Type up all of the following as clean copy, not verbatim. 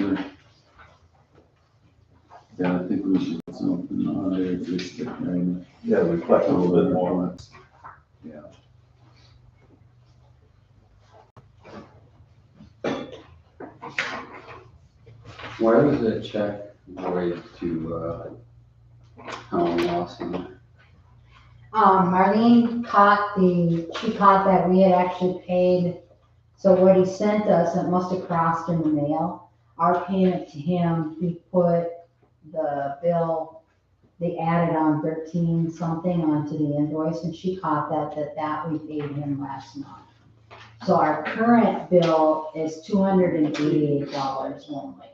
Sure. Yeah, I think we should put something on there just to kind Yeah, reflect a little bit more. of. Yeah. Why was a check void to, Town Lawson? Marlene she caught that we had actually paid, so what he sent us, it must have crossed in the mail. Our payment to him, we put the bill, they added on 13 something onto the invoice, and she caught that we paid him last month. So our current bill is $288 only.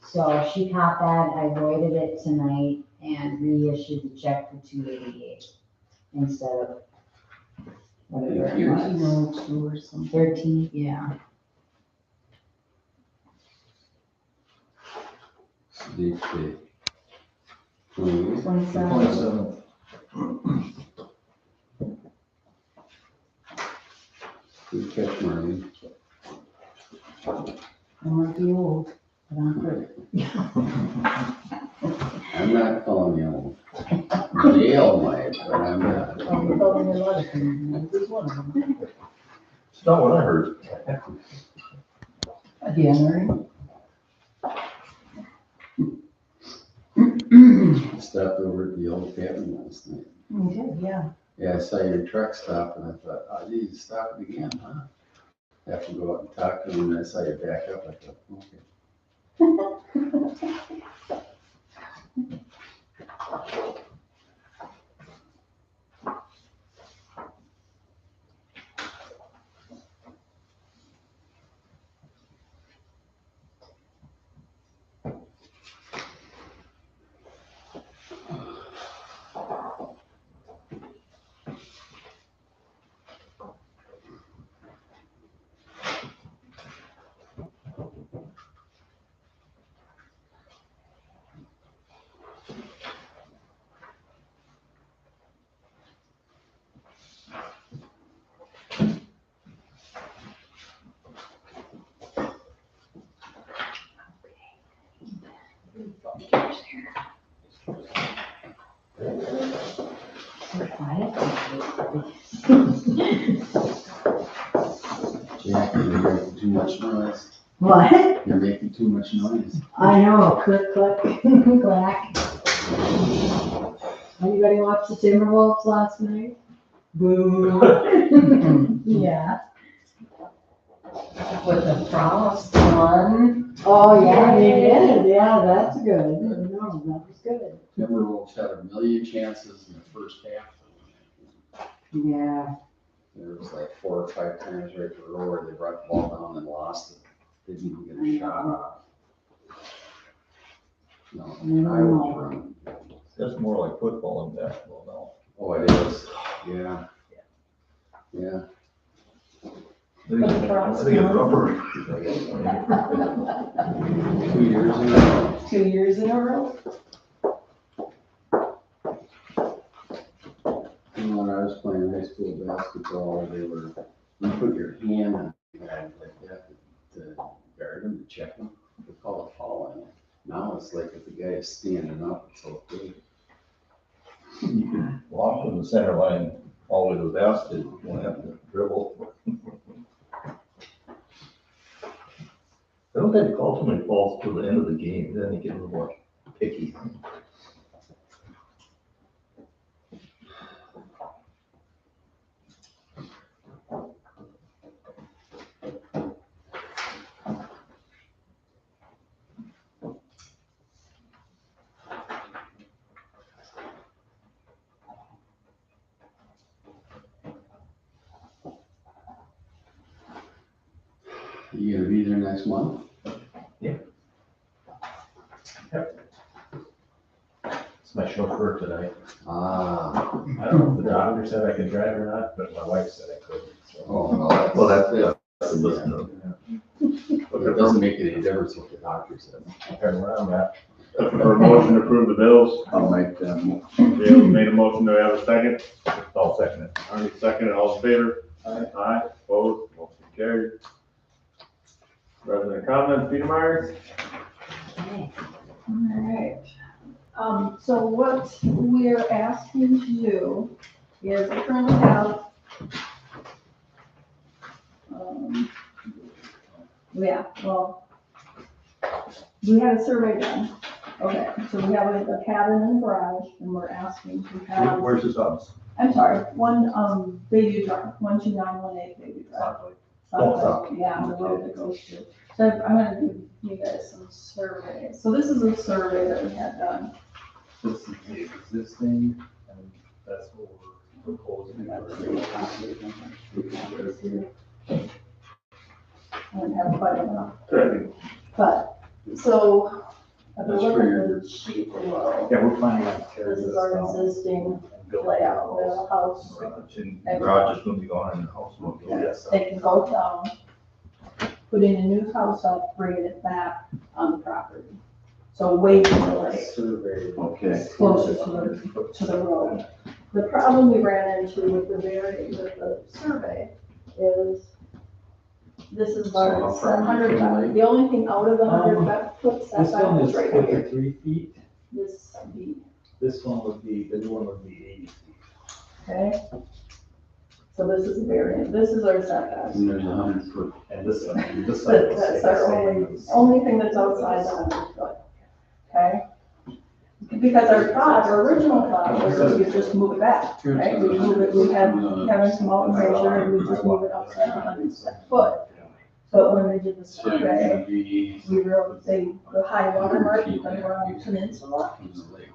So she caught that, I voided it tonight and reissued the check for $288 instead of whatever Thank it you. was. 202 or something. 13, yeah. Date date. 28th? 27. 27th. Good catch, Marlene. I might be old, but I'm good. I'm not calling you old. Gail might, but I'm not. I'm calling a lot of things, this is one of them. It's not what I heard. Again, I stopped over at the old cabin last night. You did, yeah. Yeah, I saw your truck stop and I thought, oh, you need to stop it again, huh? Have to go out and talk to him and I saw you back up. I thought, okay. So quiet. Jackie, you're making too much noise. What? You're making too much noise. I know, click, click, clack. Anybody watch the Timberwolves last night? Boo. Yeah. With the Frost one. Oh, yeah, they did, yeah, that's good. No, that was good. Timberwolves had a million chances in the first half. Yeah. There was like 4 or 5 times right in a row where they brought the ball down and lost it. Didn't even get a shot off. No, I was running. That's more like football and basketball Oh, it is, yeah. Yeah. now. I think it's rougher. 2 years ago. 2 years in a row. When I was playing high school basketball, you put your hand on the guy like that to guard him, to check him. They call it fouling. Now it's like if the guy is standing up, it's okay. You can walk from the center line all the way to the basket. You don't have to dribble. I don't think they call too many falls till the end of the game, then they get a little more picky. You gonna be there next month? It's my chauffeur tonight. Ah, I don't know if the doctor said I could drive or not, but my wife said I could. So. oh, Well, that's a listen to. It doesn't make any difference what the doctor says. Turn around, Matt. For a motion to approve the bills, I'll make them. Dale made a motion, do I have a second? I'll second it. Arnie second, all in favor? Aye. Aye, opposed, motion carried. Resident comments, Peter Myers? Alright. So what we're asking to do is we currently have, we had a survey done. Okay, so we have a cabin and garage, and we're asking to have, Where's his house? I'm sorry, one, Bayview Drive, 12918 Bayview Drive. Yeah, the road that goes through. So I'm gonna give you guys some surveys. So this is a survey that we had done. This is the existing, and that's what we're proposing. I don't have quite enough, but, so, if you That's look for at your- the sheet below, Yeah, we're planning on tearing this this is our down. existing and building layout, a the house. And the garage is gonna be gone and the house will be. Yes. They can go down, putting a new house up, bringing it back on the property. So way to the lake, Survey. Okay. closer to the road. The problem we ran into with the survey is this is So how about far 700, from the lake? the only thing out of the 100-foot This setback one is is right here. 53 feet, This, this one would be, the new one would be 80 feet. okay? So this is a variant, this is our setback. And there's 100-foot. And this one, this side But will that's stay the our same. only thing that's outside the 100-foot, okay? Because our original thought was we just move it back, right? We move it, we had Kevin come out and measure, and we just move it outside the 100-foot. But when they did the So you're survey, gonna be we realized the high water mark, because we're on a peninsula. from the lake.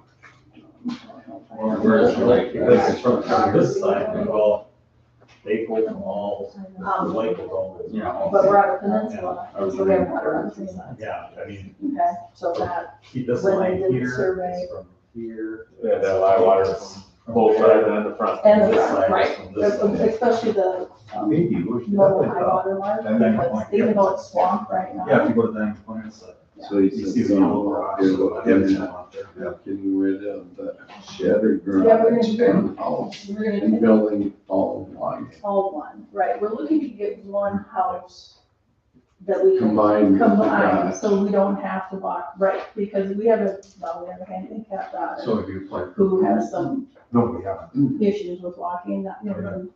Where's the lake? Because from this side, well, they go from all, the Um, lake is all. Yeah. But we're on a peninsula, and so we have water on three sides. Yeah, I mean, Okay, so that, keep this When they line did the here, survey- it's from here. Yeah, that live water from both sides and the front. and the This front, side is right, from this side. especially the, Maybe, where's the- lower high water mark, And then because even though it's swamp right now. Yeah, if you go to the point, it's like. So you You said see the something yellow about rocks, getting out there. getting rid of the shattered Yeah, we're garage gonna and house We're gonna and get building all one, all one, right, we're looking to get one house that we can combined with the combine, garage. so we don't have to walk, right, because we have a handicapped daughter So if you apply for. who has some No, we haven't. issues with walking,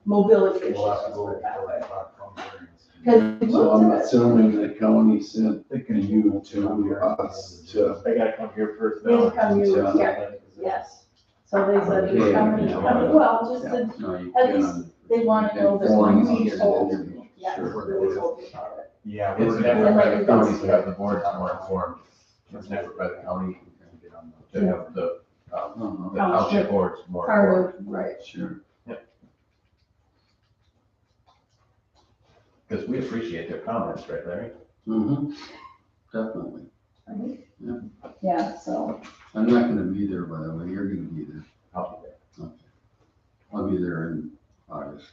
mobility issues, We'll have to let's go put it that way. from variance. Because we So I'm looked at it, assuming the county sent Thinking you to us to, They gotta come here first. they now. come you, Yeah. yeah, yes, so they said, Okay, well, just to, No, you at can't. least they want to know that Inform we us. told you, yes, Sure. we told you about it. Yeah, It's we're never by never- the county to have the board more informed. It's never by the county to have the township boards more Part informed. of, right, Sure. Because we appreciate their comments, right, Larry? Mm-hmm, definitely. right? Yeah. Yeah, so, I'm not gonna be there, by the way, you're gonna be there. I'll be there. I'll be there in August.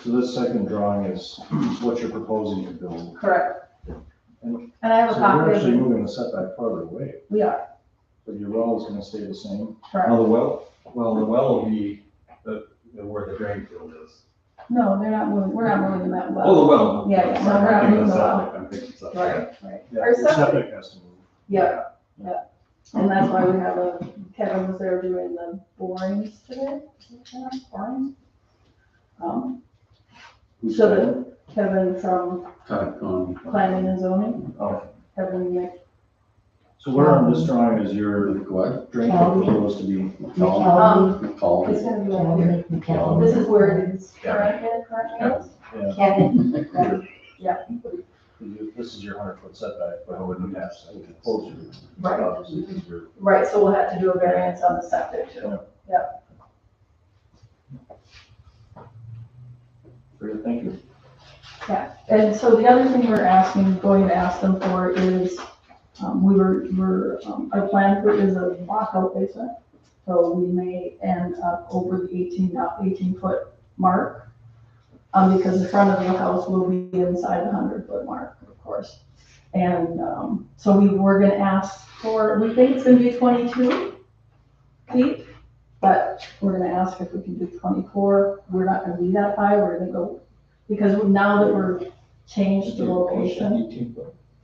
So this second drawing is what you're proposing to build. correct. And And I have a So you're copy actually of it, moving the setback farther away, we are, but your well is gonna stay the same. correct. Now, the well will be where the drain field is. No, they're not moving, we're not moving that well. Oh, the well. Yeah, yeah, no, we're not moving the well. I'm thinking something. Right, right. Yeah, Our your septic, septic has to move. yeah, yeah. And that's why we have Kevin was there doing the borings today. Borings? Who's So that? Kevin from Todd County. Planning and Zoning, Oh, Kevin Mc, so where on this drawing is your Like what? drain field proposed to be? McKelvey, it's McCall. gonna be right here. McKelvey, This is where it is currently is. Yeah, Kevin, this is your 100-foot setback, but I wouldn't have to close your. Right. Obviously, because you're- Right, so we'll have to do a variance on the septic too. Great, thank you. Yeah, and so the other thing going to ask them for is, our plan for is a walkout basement. So we may end up over the 18-foot mark, because the front of the house will be inside the 100-foot mark, of course. And, so we were gonna ask for, we think it's gonna be 22 feet, but we're gonna ask if we can do 24. We're not gonna be that high, we're gonna go, because now that we're change the location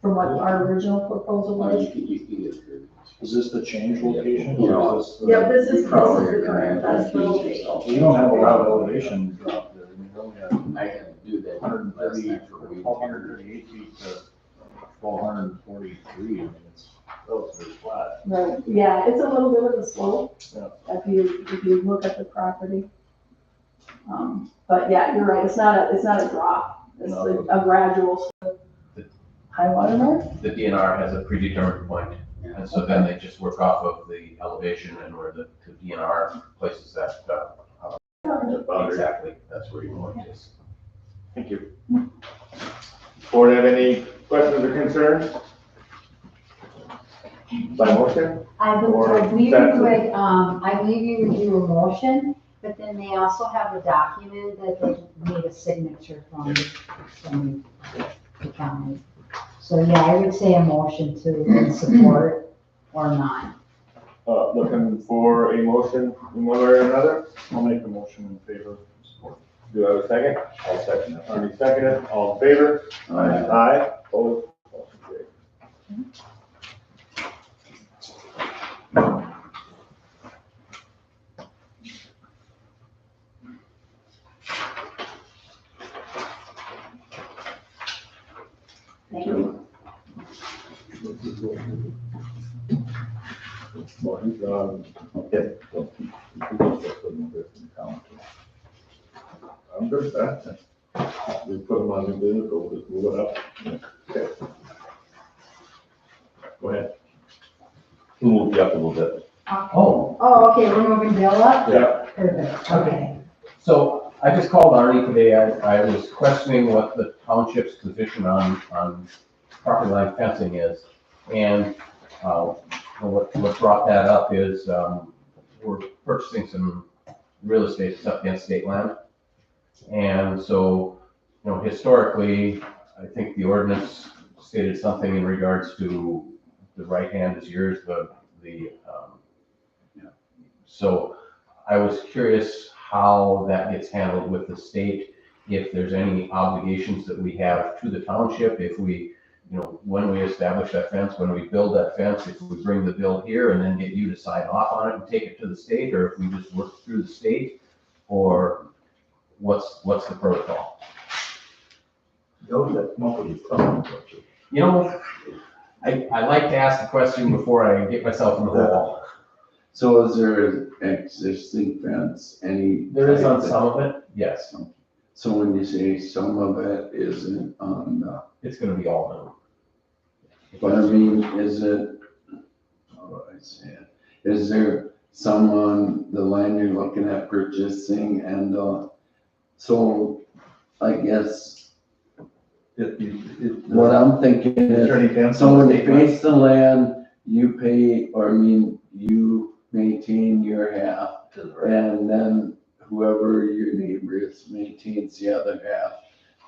from what our original proposal was. Is this the change location? Yeah. Or is this the- Yep, this is the current, that's the location. You don't have a lot of elevation drop there. I mean, you only have I had to do that 130, last night for weed. 138 feet to 1,243. I mean, it's relatively flat. Right, yeah, it's a little bit of a slope, Yeah. if you look at the property. But yeah, you're right, it's not a drop, it's No. a gradual slope. High water mark? The DNR has a predetermined point, and so then they just work off of the elevation and where the DNR places that, exactly, that's where you want it is. Thank you. Board have any questions or concerns? By motion? I Or believe you that's it. would, I believe you would do a motion, but then they also have a document that they need a signature from the county. So yeah, I would say a motion to support or not. Looking for a motion in one way or another? I'll make the motion in favor of support. Do I have a second? I'll second that. Ernie seconded, all in favor? Aye, opposed, motion carried. Thank you. Well, he's, okay. I'm good with that. We put them on the vehicle, just move it up. Go ahead. We'll move you up a little bit. Oh, Okay, we're moving Bill up? Yeah. Perfect, okay. so I just called Arnie today, I was questioning what the township's position on property line fencing is. And, what brought that up is, we're purchasing some real estate that's up against state land. And so, historically, I think the ordinance stated something in regards to the right hand is yours, so I was curious how that gets handled with the state, if there's any obligations that we have to the township, if we, when we establish that fence, when we build that fence, if we bring the bill here and then get you to sign off on it and take it to the state, or if we just work through the state, or what's the protocol? Those that come up with these problems, don't you? I like to ask the question before I get myself in the hole. So is there an existing fence, any? There is on type some of it, yes. So when you say some of it isn't on the, It's gonna be all but I mean, is it, how do I say it? Is there some on the land you're looking at purchasing and, so I guess what I'm thinking Is there is, any fence? so when you face the land, you pay, or I mean, you maintain your half. To the right. And then whoever your neighbor is maintains the other half.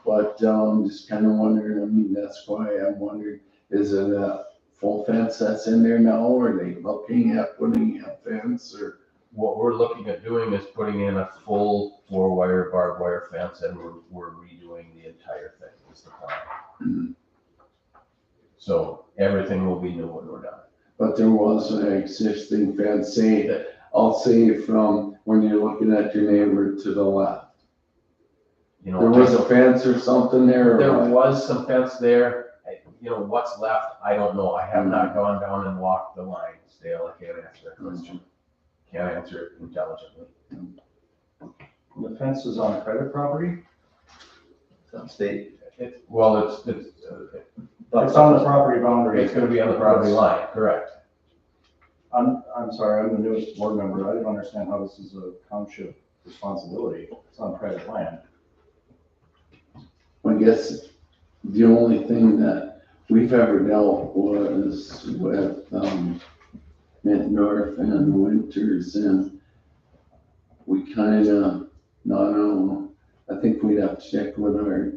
But, just kind of wondering, I mean, that's why I'm wondering, is it a full fence that's in there now, or are they looking at putting a fence, or? What we're looking at doing is putting in a full 4-wire barbed wire fence, and we're redoing the entire thing, is the plan. So everything will be new when we're done. But there was an existing fence, say, I'll say from when you're looking at your neighbor to the left. There was a fence or something there? or There what? was some fence there. What's left, I don't know. I have not gone down and walked the lines, Dale. I can't answer that question. Can't answer it intelligently. The fence is on private property? It's on state. It's It's on the property boundary. it's gonna be on the property line, correct? I'm sorry, I'm the newest board member. I didn't understand how this is a township responsibility. It's on private land. I guess the only thing that we've ever dealt was with, Mid North and Winters, and we kinda, no, I don't know, I think we'd have to check with our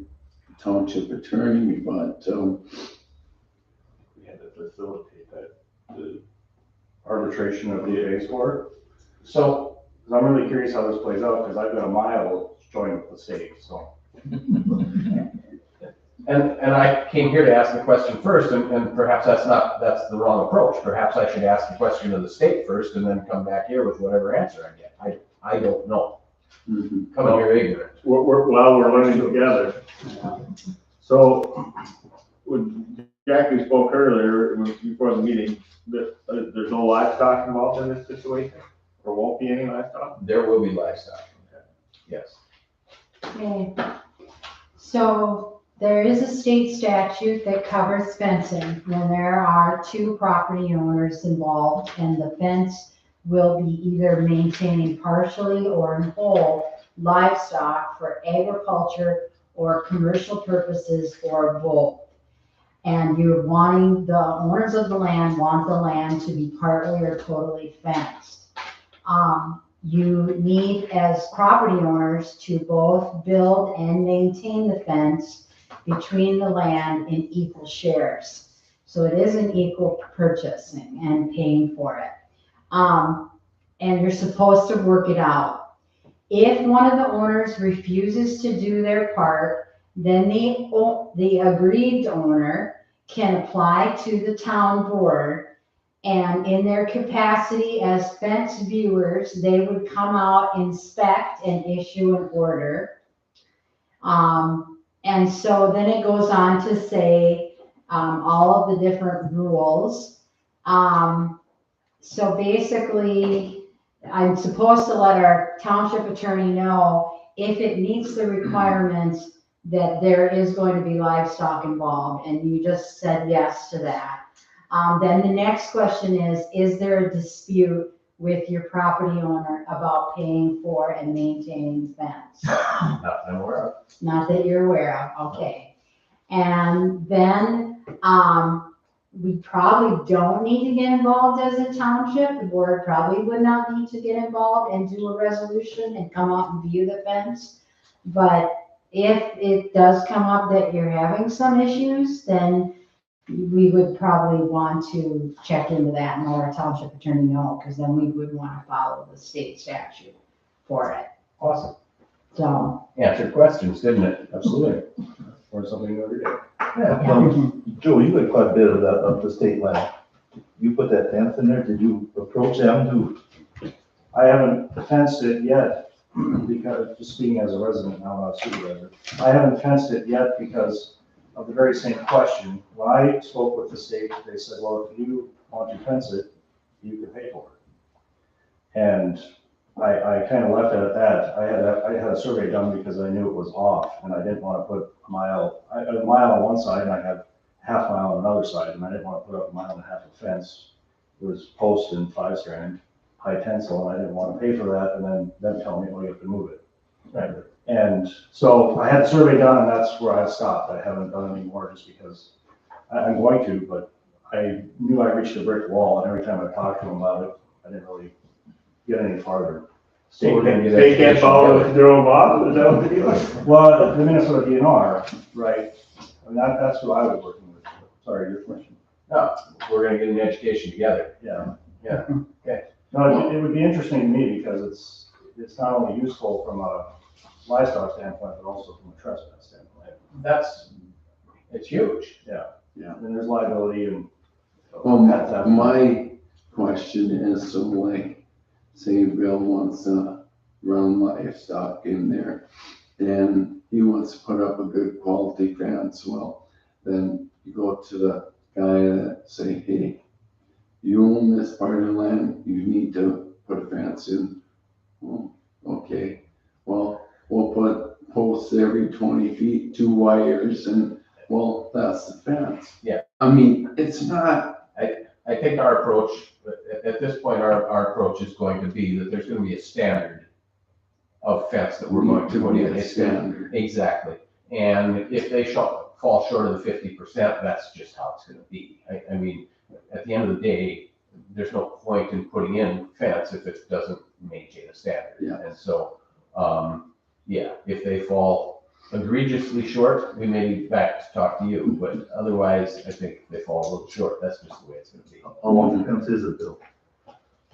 township attorney, but, We had to facilitate that, the arbitration of the A score. So, 'Cause I'm really curious how this plays out, because I've got a mile joined with the state, so. And I came here to ask the question first, and perhaps that's the wrong approach. Perhaps I should ask the question of the state first and then come back here with whatever answer I get. I don't know. Mhm. Coming here ignorant. Well, we're learning together. So, when Jackie spoke earlier, before the meeting, that there's no livestock involved in this situation? Or won't be any livestock? There will be livestock. Yes. Okay. So there is a state statute that covers fencing when there are two property owners involved and the fence will be either maintaining partially or in whole livestock for agriculture or commercial purposes or both. And you're wanting, the owners of the land want the land to be partly or totally fenced. You need, as property owners, to both build and maintain the fence between the land in equal shares. So it is an equal purchasing and paying for it. And you're supposed to work it out. If one of the owners refuses to do their part, then the aggrieved owner can apply to the town board, and in their capacity as fence viewers, they would come out, inspect, and issue an order. And so then it goes on to say all of the different rules. So basically, I'm supposed to let our township attorney know if it meets the requirements that there is going to be livestock involved, and you just said yes to that. Then the next question is there a dispute with your property owner about paying for and maintaining the fence? Not that I'm aware of. Not that you're aware of, okay. And then, we probably don't need to get involved as a township. The board probably would not need to get involved and do a resolution and come out and view the fence. But if it does come up that you're having some issues, then we would probably want to check into that and let our township attorney know, because then we would want to follow the state statute for it. Awesome. So, Answered questions, didn't it? Absolutely. Or something new every day. Joe, you had quite a bit of that up the state line. You put that fence in there, did you approach them to? I haven't fenced it yet, because, just speaking as a resident now, not a supervisor, I haven't fenced it yet because of the very same question. When I spoke with the state, they said, well, if you want to fence it, you can pay for it. And I kind of left it at that. I had a survey done because I knew it was off, and I didn't want to put a mile on one side, and I had half mile on another side, and I didn't want to put up a mile and a half of fence. It was post and 5 strand, high tensile, and I didn't want to pay for that, and then them tell me, well, you have to move it. Right. And so I had the survey done, and that's where I stopped. I haven't done any more just because I'm going to, but I knew I reached a brick wall, and every time I talked to them about it, I didn't really get any farther. So we're gonna get They can't education follow together. the drove off, is that what they do? Well, the Minnesota DNR, right, I mean, that's who I was working with. Sorry, your question. No, we're gonna get an education together. Yeah. Yeah. Okay. No, it would be interesting to me because it's not only useful from a livestock standpoint, but also from a trespass standpoint. It's huge. And there's liability and. Well, my question is, so like, say Bill wants to run livestock in there, and he wants to put up a good quality fence, well, then you go to the guy that say, hey, you own this part of the land, you need to put a fence in. Well, okay, well, we'll put posts every 20 feet, 2 wires, and, well, that's the fence. Yeah. I mean, it's not, I think our approach, at this point, our approach is going to be that there's gonna be a standard of fence that we're going to put in. be a standard. Exactly. And if they fall short of the 50%, that's just how it's gonna be. I mean, at the end of the day, there's no point in putting in fence if it doesn't maintain a standard. Yeah. And so, if they fall egregiously short, we may be back to talk to you, but otherwise, I think if they fall a little short, that's just the way it's gonna be. How long the fence is it, Bill?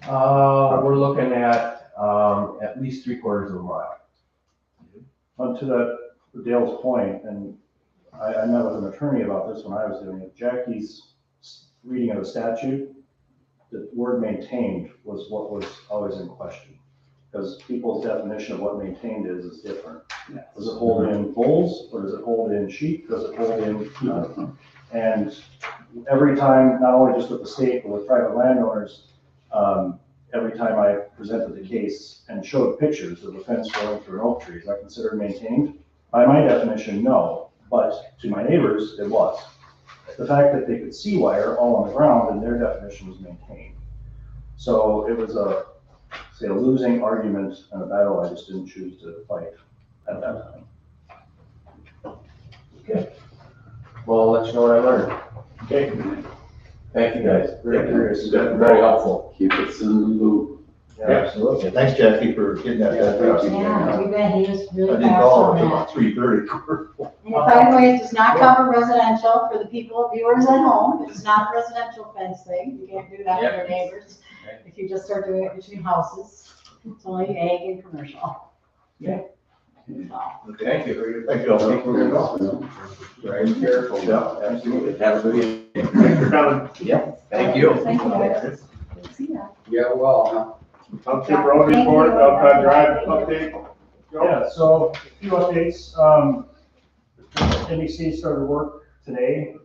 We're looking at least 3/4 of a mile. To that Dale's point, and I met with an attorney about this when I was doing it. Jackie's reading of the statute, the word maintained was what was always in question. Because people's definition of what maintained is different. Does it hold in bulls, or does it hold in sheep? Does it hold in, and every time, not only just with the state, but with private landowners, every time I presented the case and showed pictures of the fence going through an oak tree, is that considered maintained? By my definition, no, but to my neighbors, it was. The fact that they could see wire all on the ground, and their definition was maintained. So it was a losing argument and a battle I just didn't choose to fight at that time. Well, I'll let you know what I learned. Okay. Thank you, guys. Very curious. Very helpful. Keep us in the loop. Yeah, absolutely. Thanks, Jackie, for getting that. Yeah, we bet he was I really didn't fast call on until that. about 3:30. And by the way, it does not cover residential for the people, viewers at home. It is not a residential fence thing. You can't do that with your neighbors. If you just start doing it between houses, it's only ag and commercial. Yeah. So, Thank you. Thank you all. I think we're gonna go. Very careful. Yeah, absolutely. Have a good evening. Thanks for coming. Thank you. Thank you, guys. Good to see you. Yeah, well, Township road report, Elkhart Drive update. Joe? Yeah, so a few updates. NBC started work today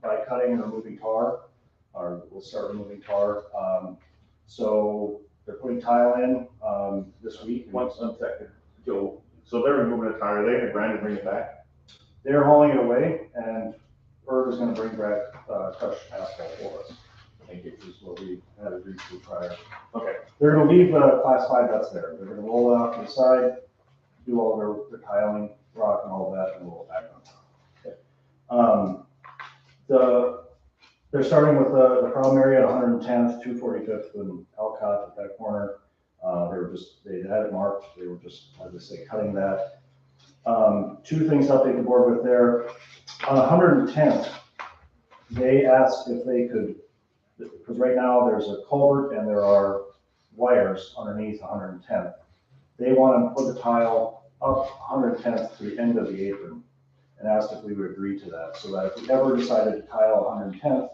by cutting and removing tar, or we'll start removing tar. So they're putting tile in this week. One second, Joe. So they're removing the tire, are they gonna grind and bring it back? They're hauling it away, and Herb is gonna bring back crushed asphalt for us. I think it was what we had agreed to prior. Okay. They're gonna leave class 5 that's there. They're gonna roll it off to the side, do all their tiling, rock and all that, and roll it back on top. They're starting with the problem area at 110th, 245th and Alcott at that corner. They had it marked. They were just, as I say, cutting that. Two things to update the board with there. On 110th, they asked if they could, because right now there's a culvert and there are wires underneath 110th. They want to put the tile up 110th to the end of the apron and asked if we would agree to that, so that if we ever decided to tile 110th,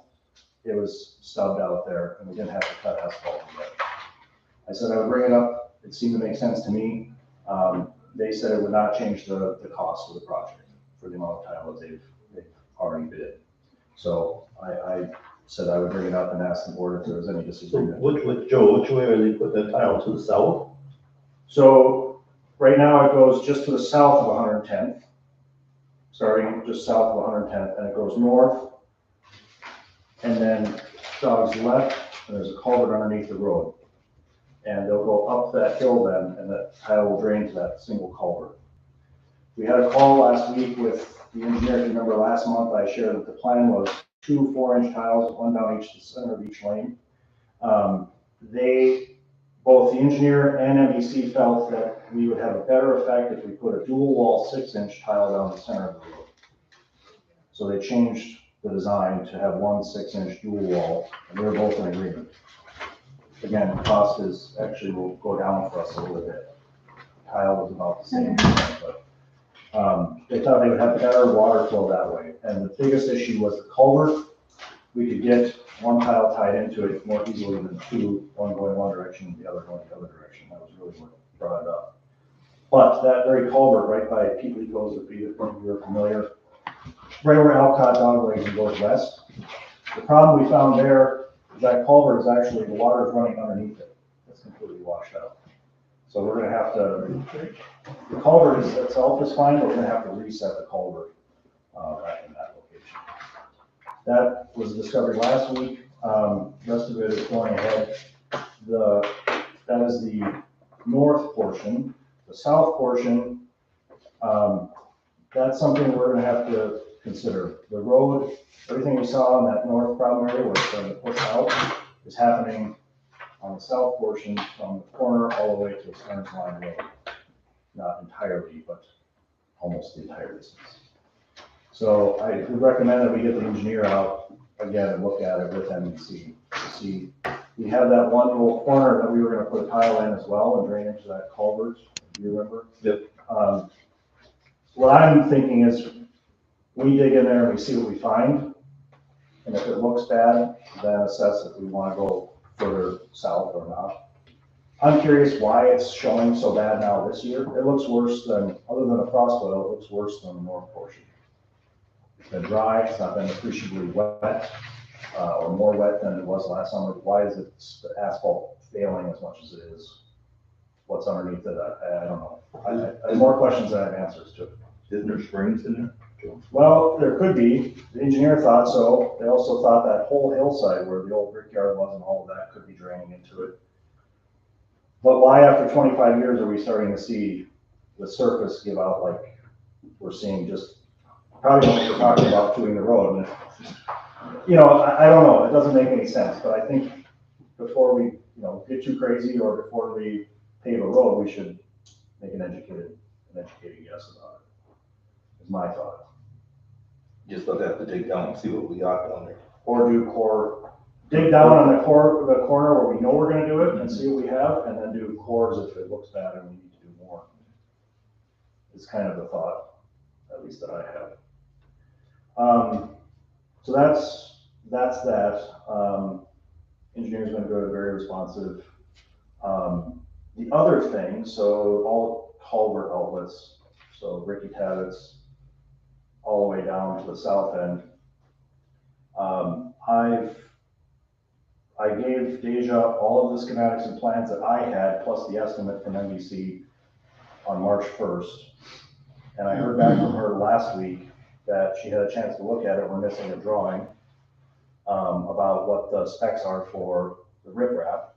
it was stubbed out there and we didn't have to cut asphalt again. I said I would bring it up. It seemed to make sense to me. They said it would not change the cost of the project for the amount of tile that they've already bid. So I said I would bring it up and ask the board if there was any So disagreement. Joe, which way are they putting that tile, to the south? So right now it goes just to the south of 110th, starting just south of 110th, and it goes north, and then jogs left, and there's a culvert underneath the road. And they'll go up that hill then, and that tile will drain to that single culvert. We had a call last week with the engineer. If you remember last month, I shared that the plan was 2 4-inch tiles, one down the center of each lane. Both the engineer and NBC felt that we would have a better effect if we put a dual wall 6-inch tile down the center of the road. So they changed the design to have one 6-inch dual wall, and we were both in agreement. Again, the cost is actually will go down for us a little bit. Tile was about the same, but they thought they would have better water flow that way. And the biggest issue was the culvert. We could get one tile tied into it more easily than 2, one going one direction and the other going the other direction. That was really what brought it up. But that very culvert right by Peebly Cove, if you're familiar, right where Alcott Dog Racing goes west. The problem we found there is that culvert is actually, the water is running underneath it. It's completely washed out. So we're gonna have to, the culvert itself is fine, but we're gonna have to reset the culvert back in that location. That was discovered last week. Rest of it is going ahead. That is the north portion. The south portion, that's something we're gonna have to consider. The road, everything we saw in that north problem area where it's going to push out is happening on the south portion from the corner all the way to the Stearns Line Road. Not entirely, but almost the entire distance. So I would recommend that we get the engineer out again and look at it with NBC to see. We have that one little corner that we were going to put a tile in as well and drain into that culvert. Do you remember? Yep. What I'm thinking is we dig in there and we see what we find. And if it looks bad, then assess if we want to go further south or not. I'm curious why it's showing so bad now this year. It looks worse than, other than a frost boil, it looks worse than the north portion. It's been dry, it's not been appreciably wet, or more wet than it was last summer. Why is it the asphalt failing as much as it is? What's underneath it? I don't know. I have more questions than I have answers to. Isn't there springs in there? Well, there could be. The engineer thought so. They also thought that whole hillside where the old brickyard was and all of that could be draining into it. But why after 25 years are we starting to see the surface give out like we're seeing just, probably what we're talking about doing the road. And, you know, I don't know, it doesn't make any sense, but I think before we, you know, get too crazy or before we pave a road, we should make an educated guess about it, is my thought. Just look at the dig down and see what we got down there. Or do core, dig down on the corner where we know we're gonna do it and see what we have, and then do cores if it looks bad and we need to do more. It's kind of the thought, at least that I have. So that's that. Engineer's been good, very responsive. The other thing, so all culvert outlets, so Ricky Tabbets, all the way down to the south end. I gave Deja all of the schematics and plans that I had, plus the estimate from NBC on March 1st. And I heard back from her last week that she had a chance to look at it. We're missing a drawing about what the specs are for the riprap.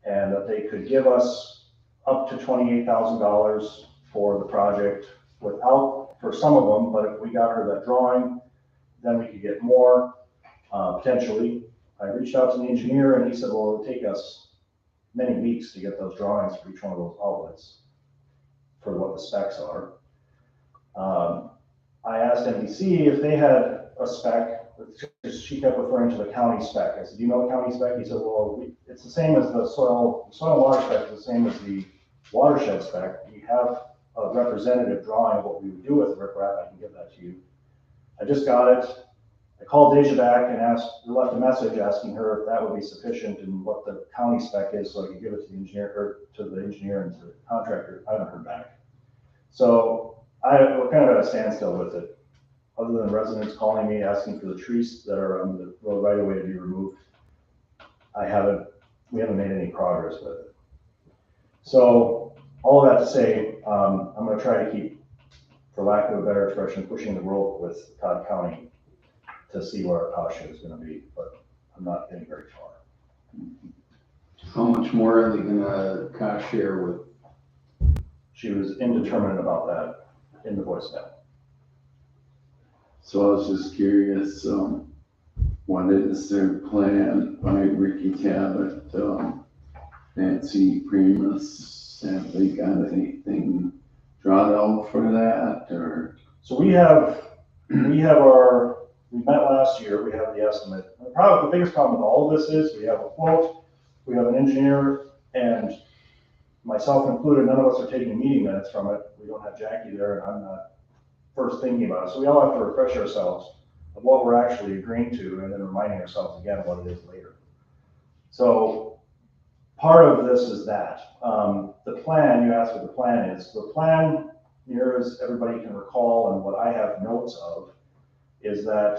And that they could give us up to $28,000 for the project without, for some of them, but if we got her that drawing, then we could get more, potentially. I reached out to the engineer and he said, well, it'll take us many weeks to get those drawings for each one of those outlets for what the specs are. I asked NBC if they had a spec, because she kept referring to the county spec. I said, do you know the county spec? He said, well, it's the same as the soil and water spec is the same as the watershed spec. We have a representative drawing of what we would do with the riprap. I can give that to you. I just got it. I called Deja back and left a message asking her if that would be sufficient and what the county spec is so I could give it to the engineer, and to the contractor. I haven't heard back. So we're kind of at a standstill with it. Other than residents calling me, asking for the trees that are on the road right away to be removed, we haven't made any progress with it. So all of that to say, I'm going to try to keep, for lack of a better expression, pushing the rope with Todd County to see what our cost share is going to be, but I'm not getting very far. How much more are they gonna cost share with? She was indeterminate about that in the voicemail. So I was just curious, what is their plan by Ricky Cabot, Nancy Primus, have they got anything drawn out for that, or? So we met last year, we have the estimate. The biggest problem with all of this is we have a quote, we have an engineer, and myself included, none of us are taking meeting minutes from it. We don't have Jackie there, and I'm not first thinking about it. So we all have to refresh ourselves of what we're actually agreeing to and then reminding ourselves again what it is later. So part of this is that. The plan, you asked what the plan is. The plan, near as everybody can recall and what I have notes of, is that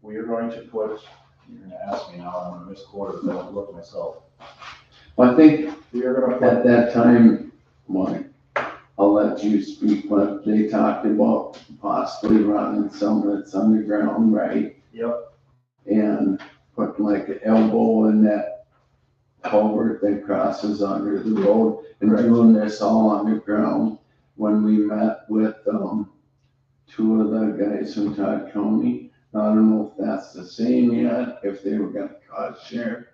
we are going to put, you're going to ask me now, I'm going to misquote it, but I don't look at myself. Well, I think We are going to at put, that time, Mike, I'll let you speak, but they talked about possibly running some that's underground, right? yep, And putting like an elbow in that culvert that crosses under the road and Correct. doing this all underground. When we met with, two of the guys from Todd County, I don't know if that's the same yet, if they were gonna cost share.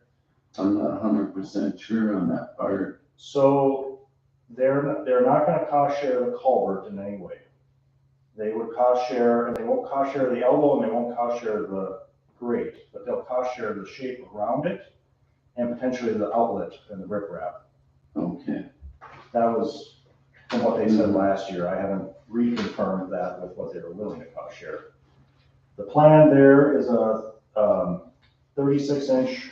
I'm not 100% sure on that part. so they're not going to cost share the culvert in any way. They would cost share, and they won't cost share the elbow, and they won't cost share the grate, but they'll cost share the shape around it and potentially the outlet and the riprap. Okay, That was from what they said last year. I haven't reconfirmed that with what they were willing to cost share. The plan there is a 36-inch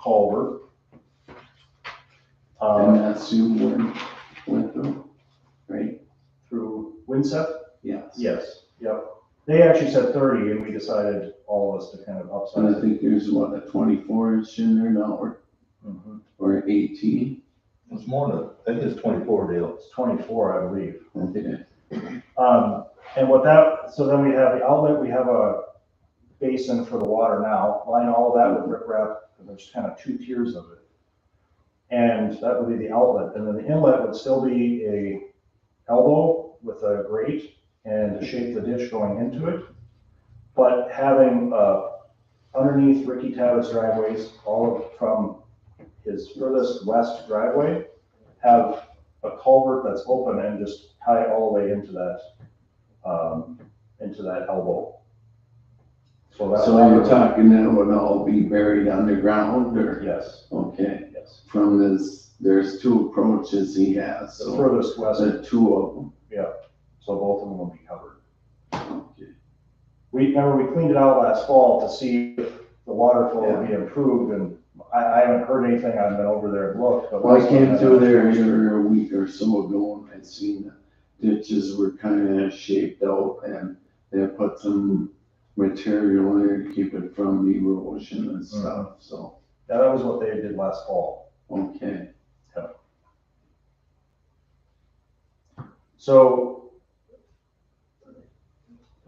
culvert. And that's who went through, right? Through Winsett? Yes. Yes, yep. They actually said 30 and we decided all of us to kind of And I upsize it. think there's what, a 24-inch in there now, Mhm. or 18? It's more than, I think it's 24, Dale. It's 24, I believe. Okay. And with that, so then we have the outlet, we have a basin for the water now, line all of that with riprap, and there's kind of 2 tiers of it. And that would be the outlet, and then the inlet would still be a elbow with a grate and to shape the ditch going into it. But having, underneath Ricky Tavis driveways, all of, from his furthest west driveway, have a culvert that's open and just tie all the way into that elbow. So that's. So you're talking that would all be buried underground, or? Yes, Okay, yes. from this, there's 2 approaches he has, The so furthest west, the 2 of them. so both of them will be covered. Okay. We cleaned it out last fall to see if the water flow would be improved, and I haven't heard anything. I've been over there and looked, but. Well, I came through there here a week or so ago, and I'd seen the ditches were kind of shaped out, and they put some material in there to keep it from erosion and stuff, so, Yeah, that was what they did last fall. okay. So the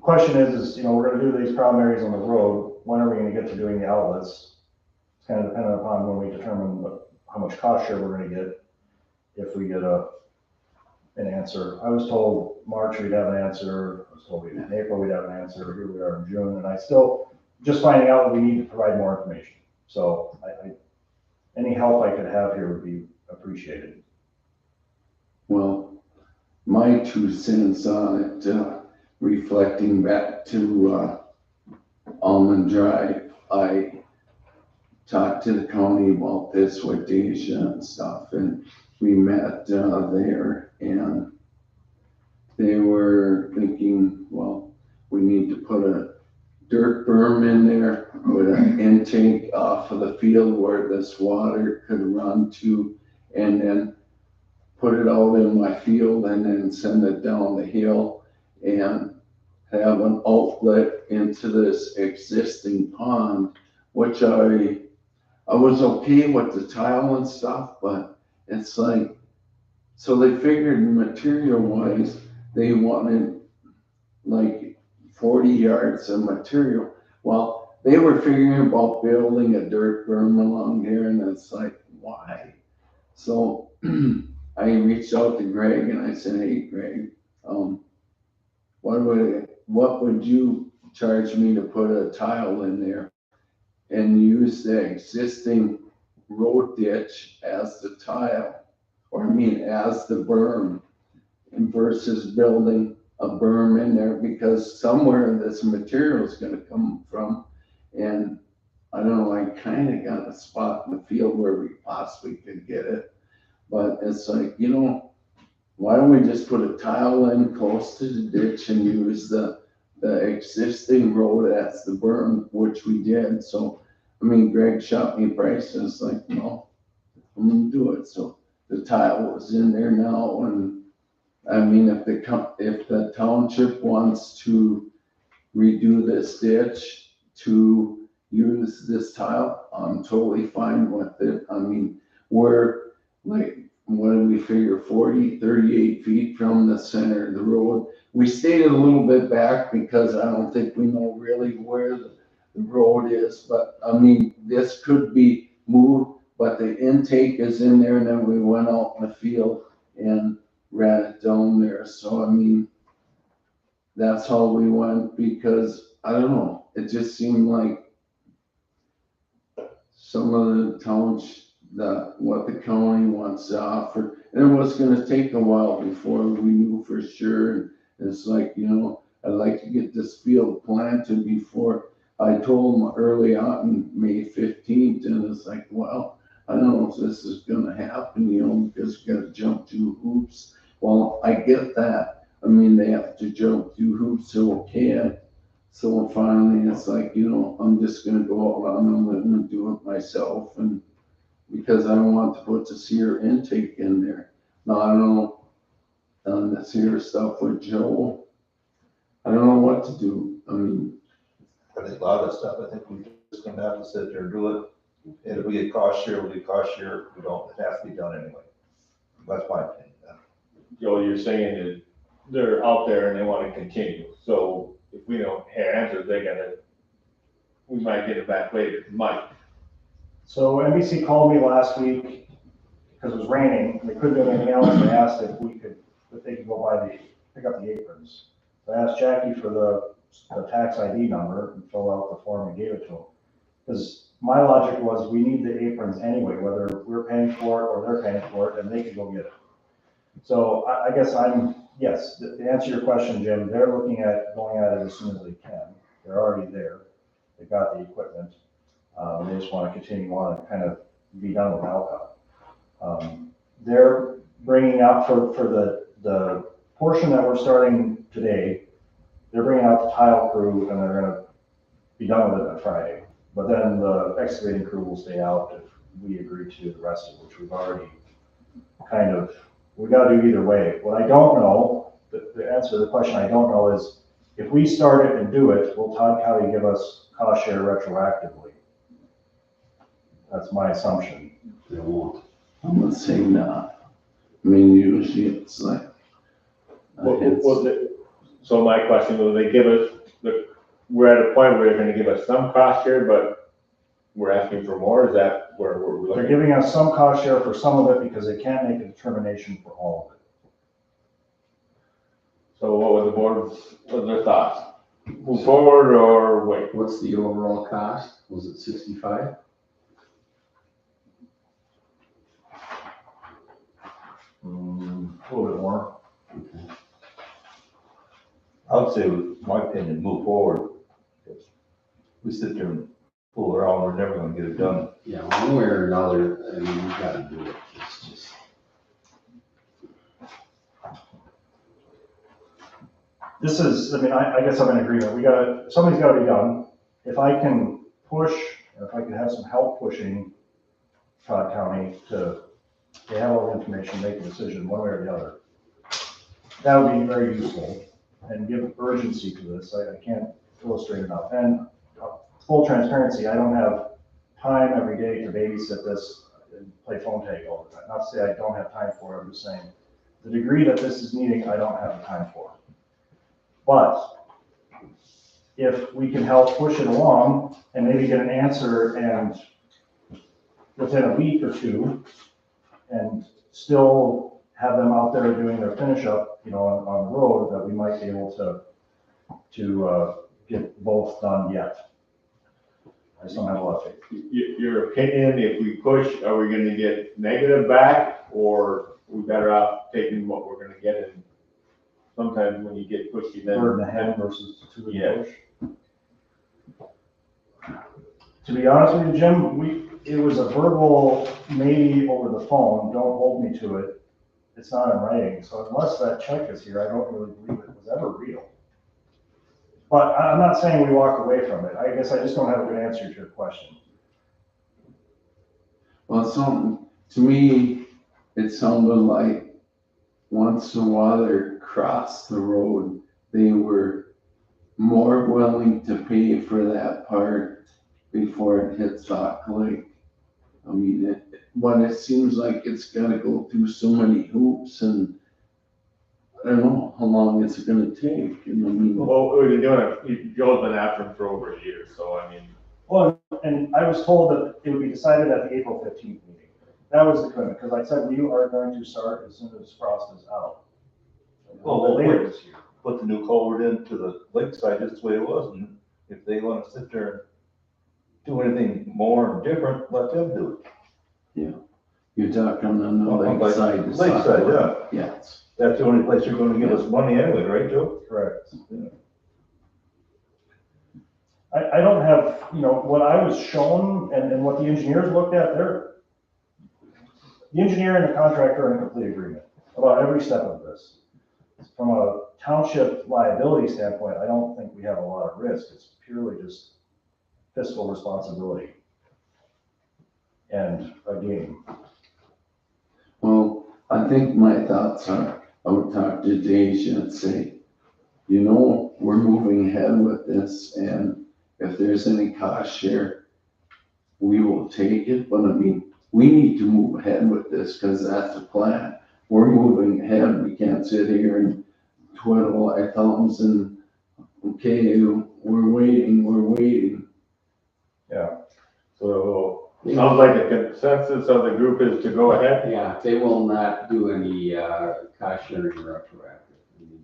question is, we're gonna do these problem areas on the road. When are we gonna get to doing the outlets? It's kind of dependent upon when we determine how much cost share we're gonna get, if we get an answer. I was told March we'd have an answer. I was told in April we'd have an answer. Here we are in June, and I still, just finding out that we need to provide more information. So any help I could have here would be appreciated. Well, my 2 cents on it, reflecting back to Almond Drive, I talked to the county about this with Deja and stuff, and we met there, and they were thinking, well, we need to put a dirt berm in there with an intake off of the field where this water could run to, and then put it out in my field and then send it down the hill and have an outlet into this existing pond, which I was okay with the tile and stuff, but it's like, so they figured material wise, they wanted like 40 yards of material. Well, they were figuring about building a dirt berm along there, and it's like, why? So I reached out to Greg and I said, hey, Greg, what would you charge me to put a tile in there and use the existing road ditch as the tile, or as the berm, and versus building a berm in there, because somewhere this material is gonna come from. And I don't know, I kind of got a spot in the field where we possibly could get it. But it's like, why don't we just put a tile in close to the ditch and use the existing road as the berm, which we did. So, Greg shot me prices, like, no, I'm gonna do it. So the tile was in there now, and if the township wants to redo this ditch to use this tile, I'm totally fine with it. We're like, what did we figure, 38 feet from the center of the road. We stayed a little bit back because I don't think we know really where the road is, but this could be moved, but the intake is in there, and then we went out in the field and ran it down there. So that's how we went, because I don't know, it just seemed like some of the towns, what the county wants to offer, and it was gonna take a while before we knew for sure. And it's like, I'd like to get this field planted before. I told them early on May 15th, and it's like, well, I don't know if this is gonna happen, because you gotta jump through hoops. Well, I get that. They have to jump through hoops, so okay. So finally, it's like, I'm just gonna go out on a limb and do it myself, and because I want to put the sewer intake in there. Now, I don't know, on the sewer stuff with Joe, I don't know what to do. I mean, I think a lot of that stuff, I think we're just gonna have to sit there and do it. And if we get cost share, we get cost share, we don't, it has to be done anyway. That's my opinion. Joe, you're saying that they're out there and they wanna continue, so if we don't have answers, we might get it back later, might. So NBC called me last week because it was raining, and they couldn't do anything else. They asked if they could go pick up the aprons. So I asked Jackie for the tax ID number and filled out the form and gave it to them. Because my logic was, we need the aprons anyway, whether we're paying for it or they're paying for it, and they can go get it. So I guess yes, to answer your question, Jim, they're looking at going at it as soon as they can. They're already there. They've got the equipment. They just want to continue on and kind of be done with Alcott. They're bringing out for the portion that we're starting today, they're bringing out the tile crew and they're gonna be done with it on Friday. But then the excavating crew will stay out if we agree to the rest of it, which we've already we gotta do either way. What I don't know, the answer to the question I don't know is, if we start it and do it, will Todd County give us cost share retroactively? That's my assumption. They won't. I'm gonna say not. I mean, usually it's like. So my question, will they give us, we're at a point where they're gonna give us some cost share, but we're asking for more, is that where we're They're looking? giving us some cost share for some of it because they can't make a determination for all of it. So what's their thoughts? Move forward or wait? What's the overall cost? Was it 65? A little bit more. I would say, with my opinion, move forward. We sit there and fool around, we're never gonna get it done. Yeah, one way or another, I mean, we've gotta do it. It's just, This is, I guess I'm in agreement. Something's gotta be done. If I can push, or if I can have some help pushing Todd County to have all the information, make a decision one way or the other, that would be very useful and give urgency to this. I can't illustrate enough. And full transparency, I don't have time every day to babysit this and play phone tag all the time. Not to say I don't have time for it, I'm just saying, the degree that this is needing, I don't have the time for. But if we can help push it along and maybe get an answer and within a week or two, and still have them out there doing their finish up, on the road, that we might be able to get both done yet. I just don't have a lot of faith. Your opinion, if we push, are we gonna get negative back, or we better off taking what we're gonna get? And sometimes when you get pushy, then. Bird in the hand versus two in the Yeah. bush. To be honest with you, Jim, it was a verbal, maybe over the phone, don't hold me to it. It's not in writing, so unless that check is here, I don't really believe it was ever real. But I'm not saying we walk away from it. I guess I just don't have a good answer to your question. Well, to me, it sounded like once the water crossed the road, they were more willing to pay for that part before it hit Sauk Lake. I mean, when it seems like it's gotta go through so many hoops, and I don't know how long it's gonna take, and I mean. Well, we've been doing it, Joe's been after him for over a year, so I mean. Well, and I was told that it would be decided at the April 15th meeting. That was the commitment, because I said we are going to start as soon as frost is out. Well, Later this year. Put the new culvert into the lakeside just the way it was, and if they wanna sit there and do anything more different, let them do it. You're talking on the lakeside. Lakeside, yeah. Yes. That's the only place you're gonna give us money anyway, right, Joe? Correct. I don't have, what I was shown and what the engineers looked at, the engineer and the contractor are in complete agreement about every step of this. from a township liability standpoint, I don't think we have a lot of risk. It's purely just fiscal responsibility and a game. Well, I think my thoughts are, I would talk to Deja and say, you know, we're moving ahead with this, and if there's any cost share, we will take it, but I mean, we need to move ahead with this, because that's the plan. We're moving ahead, we can't sit here and twiddle our thumbs and, okay, we're waiting. So, sounds like the consensus of the group is to go ahead. Yeah, they will not do any, cost sharing retroactive. I mean,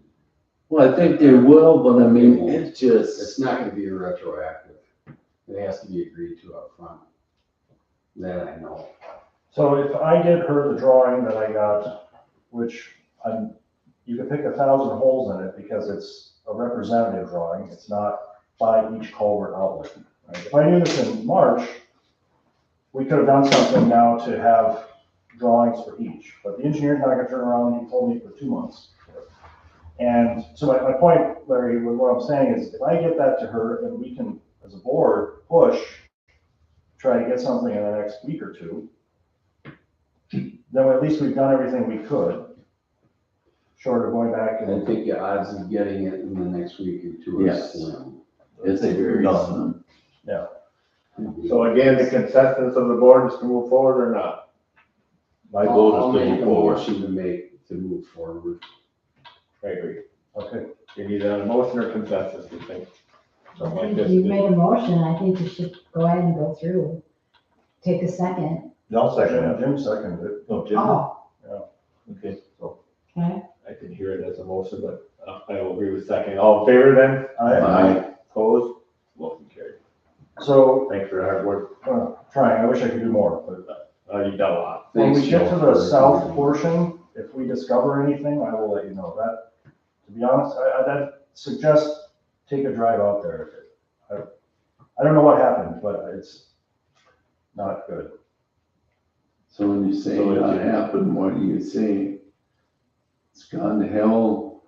Well, I think they will, but I mean, it's just. It's not gonna be retroactive. It has to be agreed to up front. That I know. So if I get her the drawing that I got, which you can pick 1,000 holes in it because it's a representative drawing, it's not by each culvert outlet. Right? If I knew this in March, we could have done something now to have drawings for each, but the engineer's not gonna turn around, he told me for 2 months. And so my point, Larry, with what I'm saying is, if I get that to her and we can, as a board, push, try to get something in the next week or two, then at least we've done everything we could, short of going back I and. think the odds of getting it in the next week or two are Yes. slim. It's very slim. So again, the consensus of the board is to move forward or not? My I'll vote is to make move a forward. motion to move forward. I agree. Okay, You need a motion or consensus, you think? I Something like think this. you made a motion, I think you should go ahead and go through. Take a second. No, second, it. Jim seconded it. No, Jim, Oh, okay, so, okay. I can hear it as a motion, but I will agree with second. All in favor then? Aye. Opposed? Motion carried. So, Thanks for the hard work. trying, I wish I could do more, but You've done a lot. when we Thanks, get to Joe, the for south everything. portion, if we discover anything, I will let you know. That, to be honest, I'd suggest take a drive out there. I don't know what happened, but it's not good. So when you say So not it's- happen, what do you say? It's gone to hell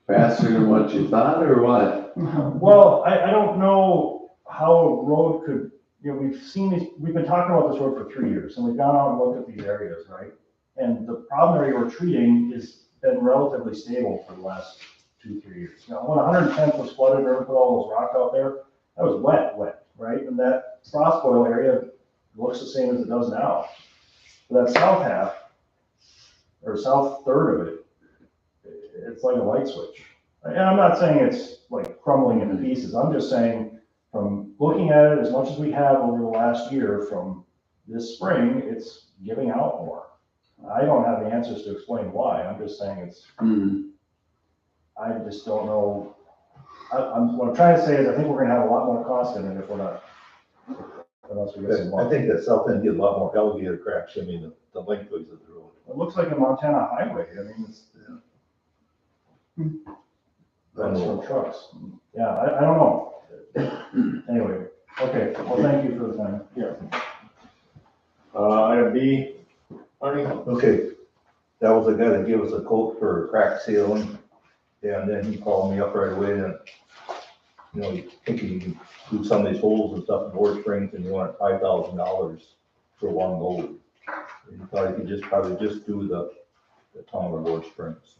faster than what you thought, or what? Well, I don't know how a road could, we've seen these, we've been talking about this road for 3 years, and we've gone out and looked at these areas, right? And the problem area we're treating has been relatively stable for the last 2-3 years. Now, when 110th was flooded, remember put all those rock out there? That was wet, right? And that frost boil area looks the same as it does now. But that south half, or south third of it, it's like a light switch. And I'm not saying it's like crumbling into pieces, I'm just saying, from looking at it as much as we have over the last year, from this spring, it's giving out more. I don't have the answers to explain why, I'm just saying I just don't know. What I'm trying to say is, I think we're gonna have a lot more cost in it if we're not, unless we get some I more. think that south end get a lot more alligator cracks, I mean, the lengthways of the road. It looks like a Montana highway, I mean, it's, that's from trucks. Yeah, I don't know. Anyway, okay, well, thank you for the time. Item B, Arnie? Okay, that was the guy that gave us a quote for crack sealing, and then he called me up right away and, he think he can do some of these holes and stuff in board springs, and he wanted $5,000 for one load. And he thought he could probably just do the Tonga board springs.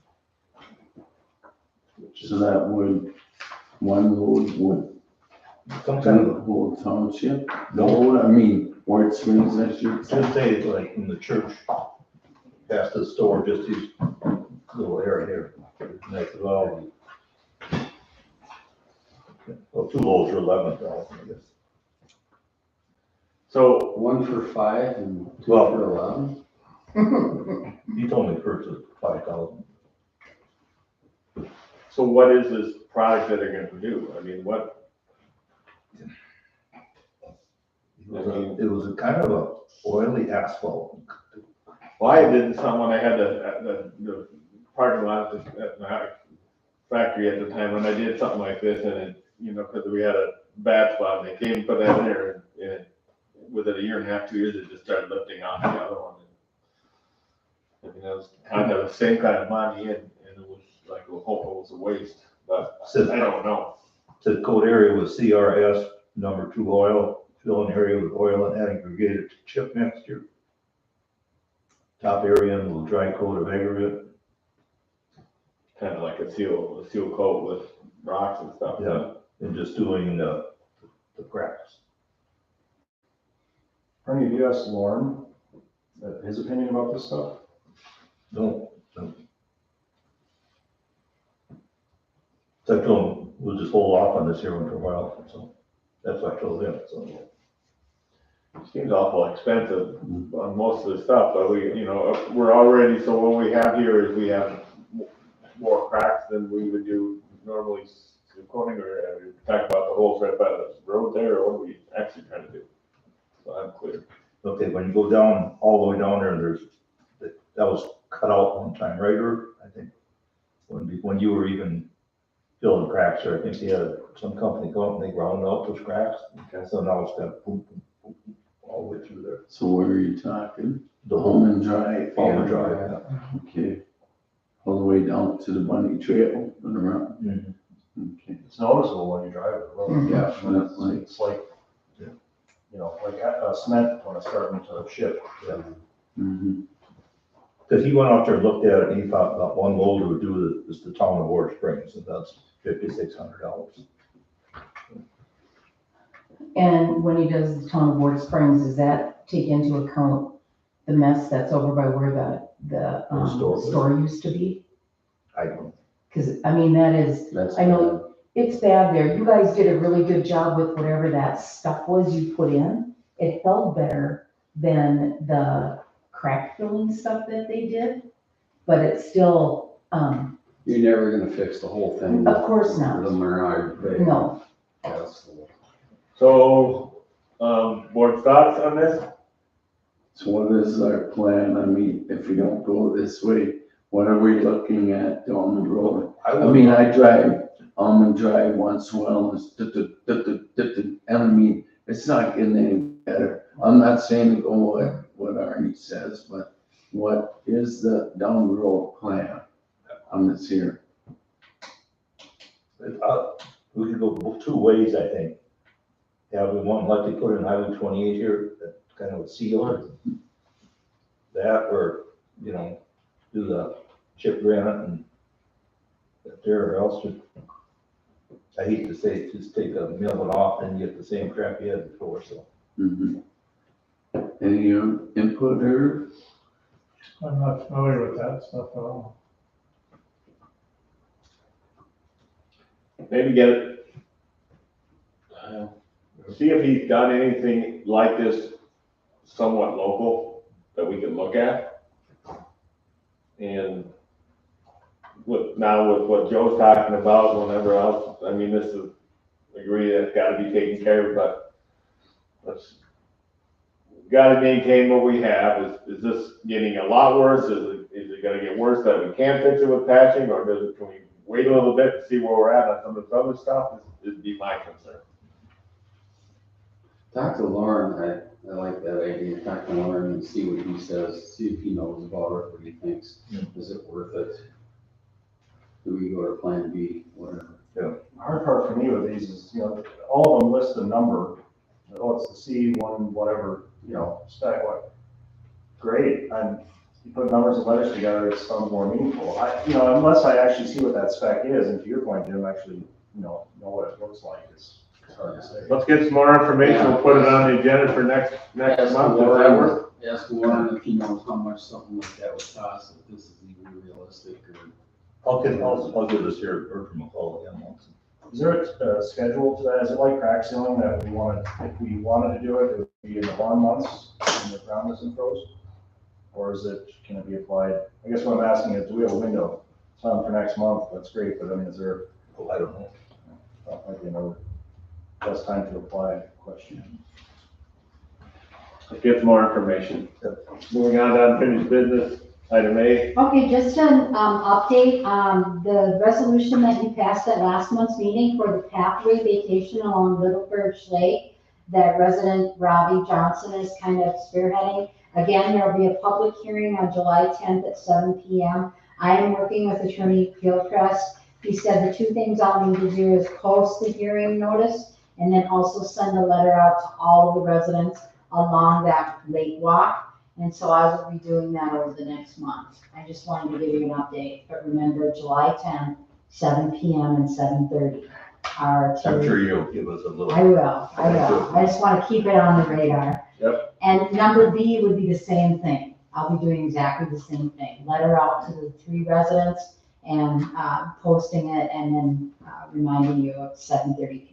So that would, one load would Some do kind the of, whole township? No. I mean, Ward Springs, I should say. just say like from the church past the store, just his little area here. And I said, well, 2 loads are $11, I guess. So, 1 for 5 and 2 Well- for 11? He told me first it's 5,000. so what is this product that they're gonna do? I mean, what, It was a kind of a oily asphalt. well, I did some when I had the parking lot at my factory at the time, when I did something like this, and it, because we had a bad spot, and they came and put that in there, and within a year and a half, 2 years, it just started lifting off the other one. It was kind of the same kind of money, and it was like, we'll hope it was a waste, but Says- I don't know. Said coat area with CRS #2 oil, filling area with oil and aggregated chip mixture. Top area with dry coat of aggregate. Kind of like a seal coat with rocks and stuff. Yeah. And just doing the cracks. Ernie, have you asked Lauren his opinion about this stuff? No. So I told him, we'll just hold off on this here one for a while, so that's what I told him, so. Seems awful expensive on most of the stuff, but we're already, so what we have here is we have more cracks than we would do normally coating, or talk about the holes right by the road there, or what are we actually trying to do? So I'm clear. Okay, when you go down, all the way down there, that was cut out one time, right, or I think, when you were even filling cracks, or I think they had some company come up and they ground out those cracks. Okay. So now it's got boom, boom, boom, boom, all the way through there. So where are you talking? The Home and Dry? Home drive, yeah. Okay. All the way down to the bunny trail and around. Mhm. Okay. It's noticeable when you drive it, really. Yeah, definitely. It's like, Yeah. you know, like cement when it's starting to chip. Mhm. Cause he went out there and looked at it, and he thought that one load would do the town of Warren Springs, and that's $5,600. And when he does the town of Ward Springs, does that take into account the mess that's over by where the store was. store used to be? I don't know. Cause I mean, that is, That's. I know it's bad there. You guys did a really good job with whatever that stuff was you put in. It held better than the crack filling stuff that they did, but it's still, You're never gonna fix the whole thing. Of course not. The Menard big. no. Asphalt. So, board thoughts on this? So what is our plan? I mean, if we don't go this way, what are we looking at down the road? I mean, I drive Almond Drive once in a while, and I mean, it's not getting any better. I'm not saying to go what Arnie says, but what is the down the road plan on this here? We could go 2 ways, I think. Yeah, we want, like they put in Highway 28 here, that kind of a sealer. That, or, do the chip granite and up there, or else I hate to say, just take a mill it off and get the same crap you had before, so. Mhm. Any input or? I'm not familiar with that stuff at all. Maybe get it. See if he's got anything like this somewhat local that we can look at. And with what Joe's talking about, whenever else, I mean, this is, agree that's gotta be taken care of, but gotta maintain what we have. Is this getting a lot worse? Is it gonna get worse that we can't fix it with patching, or can we wait a little bit and see where we're at on some of this other stuff? Is be my concern. Talk to Lauren, I like that idea, talk to Lauren and see what he says, see if he knows about it, what he thinks, is it worth it? Do we go to plan B, whatever? The hard part for me with these is, all of them list a number, it's the C1, whatever, spec, what, great, and you put numbers and letters together, it sounds more meaningful. Unless I actually see what that spec is, and to your point, Jim, actually, know what it looks like, it's hard to say. Let's get some more information. We'll put it on the agenda for next month. Does that work? Ask Lauren if he knows how much something like that would cost, if this is even realistic, or. I'll give this here, or from a call again once. Is there a schedule to that? Is it like crack sealing that if we wanted to do it, it would be in the warm months when the ground isn't frozen? Or can it be applied? I guess what I'm asking is, do we have a window? Some for next month, that's great, but I mean, is there, I don't know. that might be another best time to apply question. Let's get some more information. Moving on to unfinished business, item A. Okay, just an update, the resolution that you passed at last month's meeting for the pathway vacation along Little Birch Lake, that resident Robbie Johnson is kind of spearheading. Again, there will be a public hearing on July 10th at 7 p.m. I am working with Attorney Gilchrist. He said the two things I'll need to do is post the hearing notice and then also send a letter out to all of the residents along that lake walk. And so I will be doing that over the next month. I just wanted to give you an update, but remember July 10th, 7 PM and 7:30 are I'm two. sure you'll give us a little. I will. I just want to keep it on the radar. Yep. And number B would be the same thing. I'll be doing exactly the same thing. Letter out to the 3 residents and posting it and then reminding you of 7:30 PM.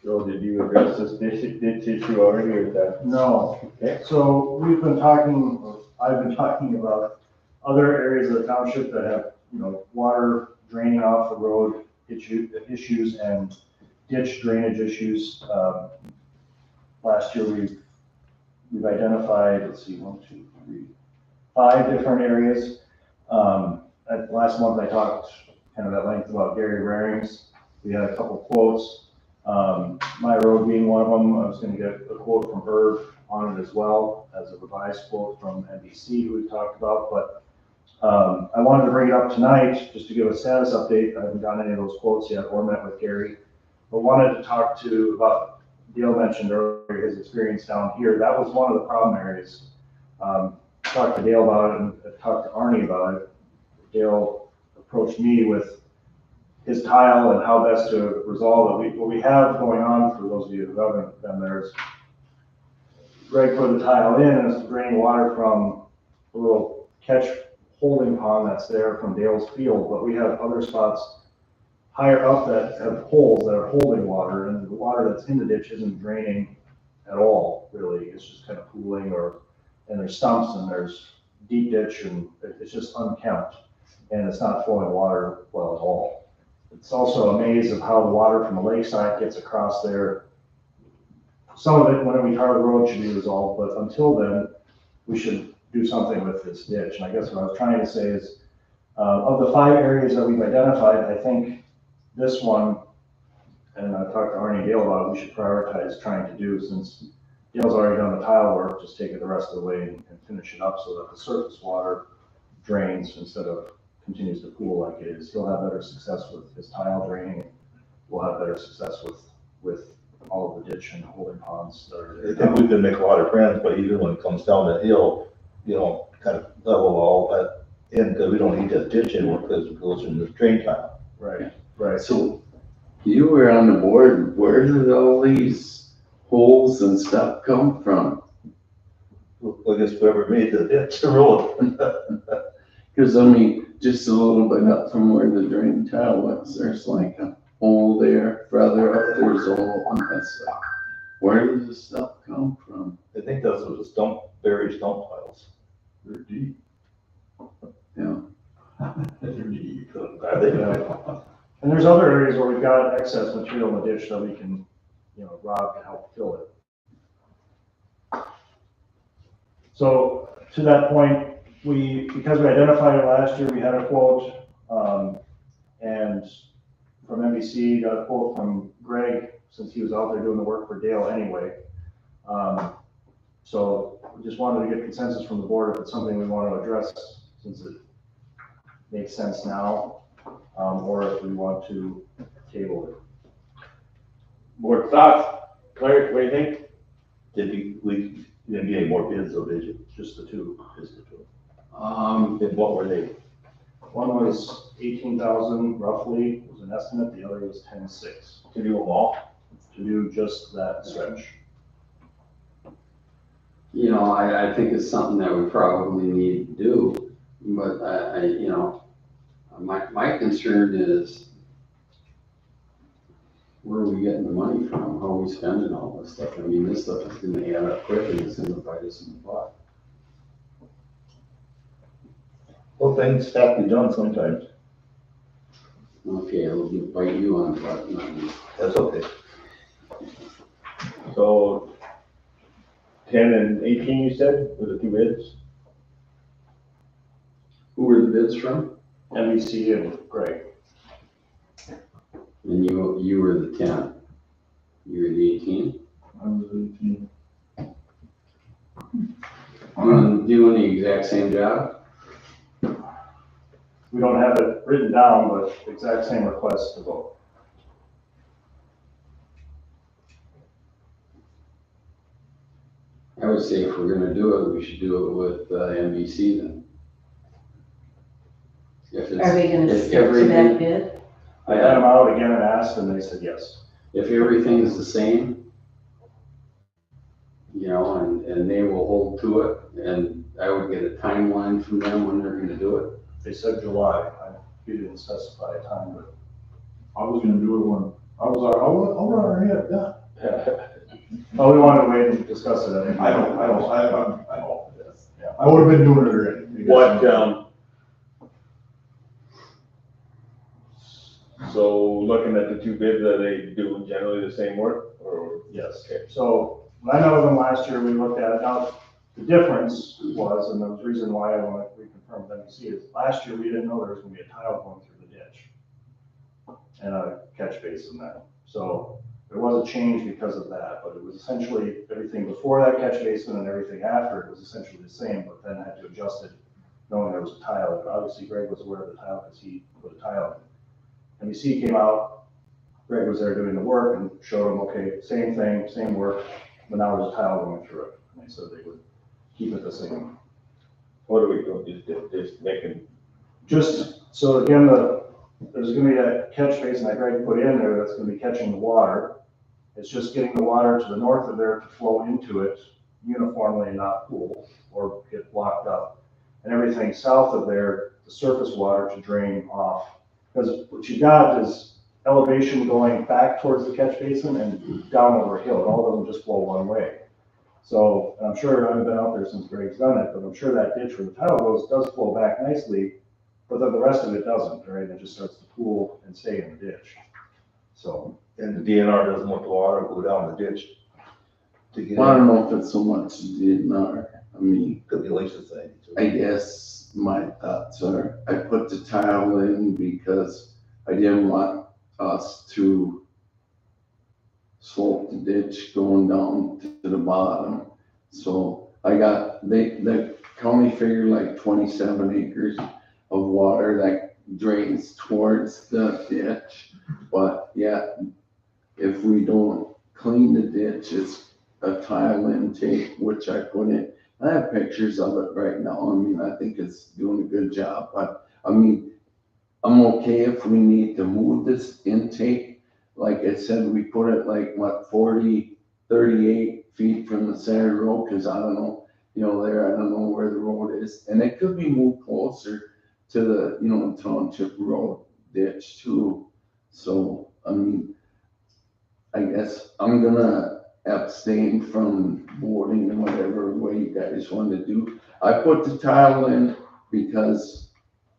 Joe, did you address this ditch issue already, or is that? No. Okay. So we've been talking, or I've been talking about other areas of the township that have, water draining off the road issues and ditch drainage issues. Last year, we've identified, let's see, 1, 2, 3, 5 different areas. Last month, I talked kind of at length about Gary Raring's. We had a couple quotes. My road being one of them, I was gonna get a quote from her on it as well as a revised quote from NBC who we talked about, but I wanted to bring it up tonight just to give a status update. I haven't gotten any of those quotes yet or met with Gary, but wanted to talk about, Dale mentioned earlier his experience down here. That was one of the problem areas. Talked to Dale about it and talked to Arnie about it. Dale approached me with his tile and how best to resolve it. What we have going on, for those of you who haven't been there, is Greg put the tile in and it's draining water from a little catch holding pond that's there from Dale's field, but we have other spots higher up that have holes that are holding water, and the water that's in the ditch isn't draining at all, really. It's just kind of pooling, and there's stumps and there's deep ditch, and it's just unkempt, and it's not flowing water well at all. It's also a maze of how the water from the lakeside gets across there. Some of it, when we tar the road, should be resolved, but until then, we should do something with this ditch. And I guess what I was trying to say is, of the 5 areas that we've identified, I think this one, and I've talked to Arnie and Dale about it, we should prioritize trying to do, since Dale's already done the tile work, just take it the rest of the way and finish it up so that the surface water drains instead of continues to pool like it is. He'll have better success with his tile draining. We'll have better success with all of the ditch and holding ponds that are I there. think we can make a lot of friends, but even when it comes down the hill, kind of level all that in, because we don't need that ditch anymore, because it goes in the drain tile. Right, right. So you were on the board, where did all these holes and stuff come from? I guess whoever made the ditch, the road. Cause I mean, just a little bit up from where the drain tile was, there's like a hole there, further up, there's a hole and that stuff. Where does this stuff come from? I think those are the buried stump piles. They're deep. Yeah. They're deep. And there's other areas where we've got excess material in the ditch that we can, Rob can help fill it. So to that point, because we identified it last year, we had a quote, and from NBC, got a quote from Greg, since he was out there doing the work for Dale anyway. So we just wanted to get consensus from the board if it's something we want to address, since it makes sense now, or if we want to table it. Board thoughts? Larry, what do you think? We didn't get any more bids, though, did you? Just the 2. Just the 2. Um, And what were they? One was 18,000 roughly, was an estimate, the other was 10,600 To do them all? to do just that stretch. I think it's something that we probably need to do, but my concern is where are we getting the money from? How are we spending all this stuff? I mean, this stuff is gonna add up quick and it's gonna bite us in the butt. Well, things have to be done sometimes. Okay, it'll bite you on the butt, not me. That's okay. So 10 and 18, you said, were the 2 bids? Who were the bids from? NBC and Greg. And you were the 10. You were the 18? I was 18. Doing the exact same job? We don't have it written down, but exact same request to vote. I would say if we're gonna do it, we should do it with MVC then. If it's, Are we gonna if stick to that everything, bid? I had them out again and asked, and they said yes. if everything's the same, you know, and they will hold to it, and I would get a timeline from them when they're gonna do it. They said July. He didn't specify a time, but. I was gonna do it when, I already had it done. Oh, we wanted to wait and discuss it. I would've been doing it already. What, so looking at the two bids, are they doing generally the same work, or? Yes. So when I met with them last year, we looked at it. Now, the difference was, and the reason why I want to reconfirm with NBC is last year, we didn't know there was gonna be a tile going through the ditch and a catch basin then. So there was a change because of that, but it was essentially everything before that catch basin and everything after it was essentially the same, but then had to adjust it knowing there was a tile. And obviously Greg was aware of the tile because he put a tile in. NBC came out, Greg was there doing the work and showed him, okay, same thing, same work, but now there's a tile going through it. And they said they would keep it the same. What are we doing, just making, Just, so again, there's gonna be that catch basin that Greg put in there that's gonna be catching the water. It's just getting the water to the north of there to flow into it uniformly and not pool or get blocked up. And everything south of there, the surface water to drain off. Because what you got is elevation going back towards the catch basin and down over a hill. It all doesn't just flow one way. So I'm sure, I haven't been out there since Greg's done it, but I'm sure that ditch where the tile goes does flow back nicely, but then the rest of it doesn't, right? It just starts to pool and stay in the ditch. So. And the DNR doesn't want the water to go down the ditch to get. Well, I don't know if it's so much DNR. I mean, Could be Lisa's thing. I guess my thoughts are, I put the tile in because I didn't want us to slope the ditch going down to the bottom. So I got, the county figured like 27 acres of water that drains towards the ditch. But yeah, if we don't clean the ditch, it's a tile intake, which I put in. I have pictures of it right now. I mean, I think it's doing a good job, but I mean, I'm okay if we need to move this intake. Like I said, we put it like, what, 38 feet from the center road, cause I don't know, you know, there, I don't know where the road is. And it could be moved closer to the, you know, township road ditch too. So, I mean, I guess I'm gonna abstain from voting in whatever way you guys want to do. I put the tile in because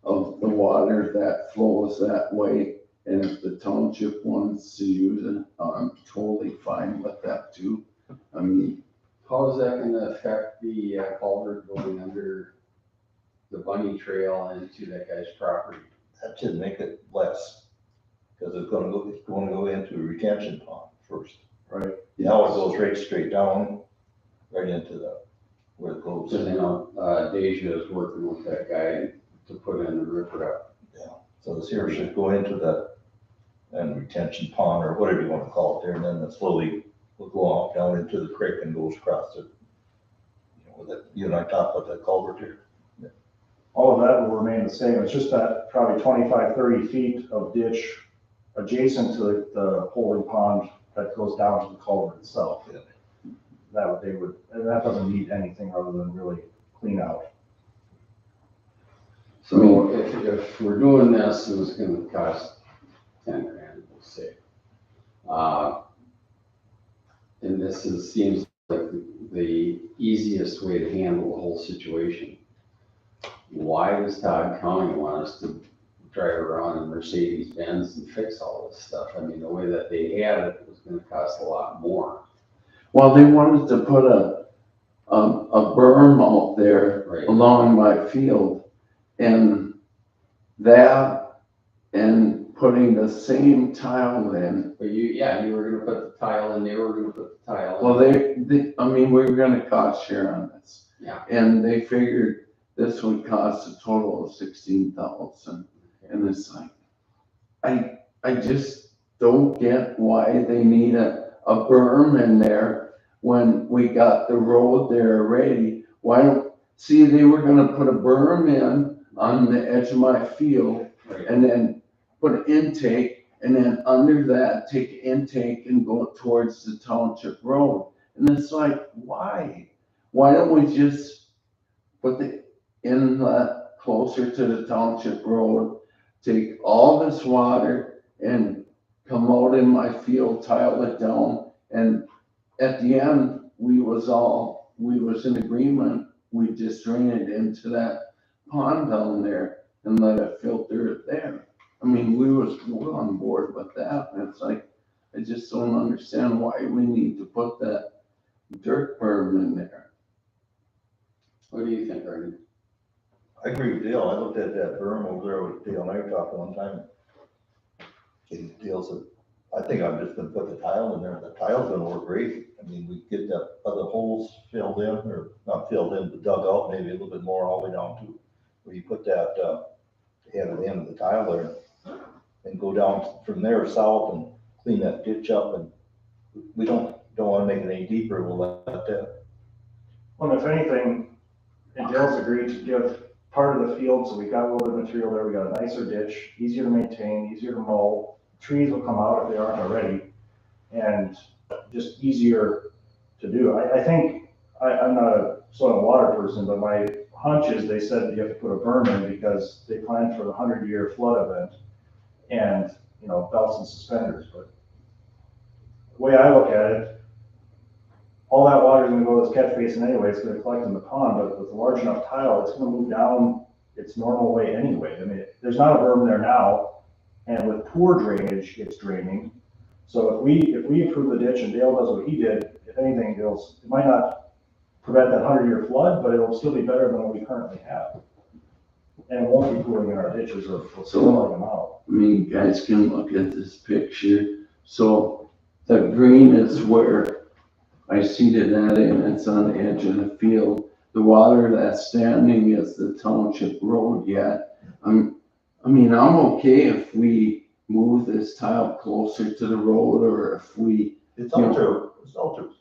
of the water that flows that way. And if the township wants to use it, I'm totally fine with that too. I mean, How is that gonna affect the culvert going under the bunny trail into that guy's property? That should make it less, because it's gonna go into a retention pond first. Right. Now it goes right straight down, right into where it goes. So now, Deja is working with that guy to put in the riprap. So this here should go into that, and retention pond, or whatever you wanna call it there, and then it slowly will go off down into the creek and goes across it. You know, with that, you and I talked about that culvert here. All of that will remain the same. It's just that probably 25, 30 feet of ditch adjacent to the holding pond that goes down to the culvert itself. Yeah. And that doesn't need anything other than really clean out. So if we're doing this, it was gonna cost 10 grand, we'll say. And this seems like the easiest way to handle the whole situation. Why does Todd County want us to drive around in Mercedes Benz and fix all this stuff? I mean, the way that they had it was gonna cost a lot more. well, they wanted to put a berm out there Right. along my field, and that and putting the same tile in. But you were gonna put the tile in, they were gonna put the tile in. Well, I mean, we were gonna cost share on this. Yeah. And they figured this would cost a total of 16,000. And it's like, I just don't get why they need a berm in there when we got the road there already. Why don't, see, they were gonna put a berm in on the edge of my field and then put an intake, and then under that, take intake and go towards the township road. And it's like, why? Why don't we just put the inlet closer to the township road, take all this water and come out in my field, tile it down, and at the end, we was in agreement, we just drain it into that pond down there and let it filter it there. I mean, we was on board with that, and it's like, I just don't understand why we need to put that dirt berm in there. What do you think, Artie? I agree with Dale. I looked at that berm over there with Dale and I talked one time. And Dale said, I think I'm just gonna put the tile in there. The tile's gonna work great. I mean, we get the other holes filled in, or not filled in, but dug out maybe a little bit more all the way down to where you put that, head at the end of the tile there. And go down from there south and clean that ditch up, and we don't wanna make it any deeper. We'll let that. Well, if anything, and Dale's agreed to give part of the field, so we got a little bit of material there, we got a nicer ditch, easier to maintain, easier to mow. Trees will come out if they aren't already, and just easier to do. I think, I'm not a soil and water person, but my hunch is they said you have to put a berm in because they planned for the 100-year flood event and, you know, belts and suspenders. But the way I look at it, all that water is gonna go to this catch basin anyway, it's gonna collect in the pond, but with a large enough tile, it's gonna move down its normal way anyway. I mean, there's not a berm there now, and with poor drainage, it's draining. So if we approve the ditch and Dale does what he did, if anything, it might not prevent that 100-year flood, but it'll still be better than what we currently have. And it won't be pooling in our ditches or filling them out. I mean, you guys can look at this picture. So the green is where I seeded that in, it's on the edge of the field. The water that's standing is the township road yet. I mean, I'm okay if we move this tile closer to the road, or if we, It's out to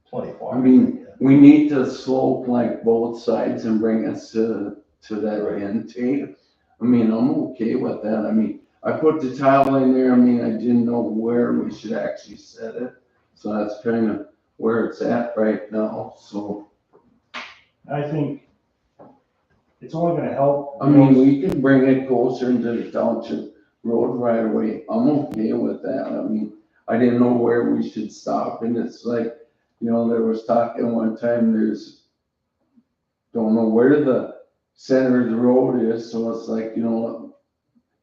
24. I mean, we need to slope like both sides and bring us to that intake. I mean, I'm okay with that. I mean, I put the tile in there. I mean, I didn't know where we should actually set it. So that's kind of where it's at right now. So, I think it's only gonna help. I mean, we can bring it closer into the township road right away. I'm okay with that. I mean, I didn't know where we should stop, and it's like, you know, there was talking one time, don't know where the center of the road is, so it's like, you know,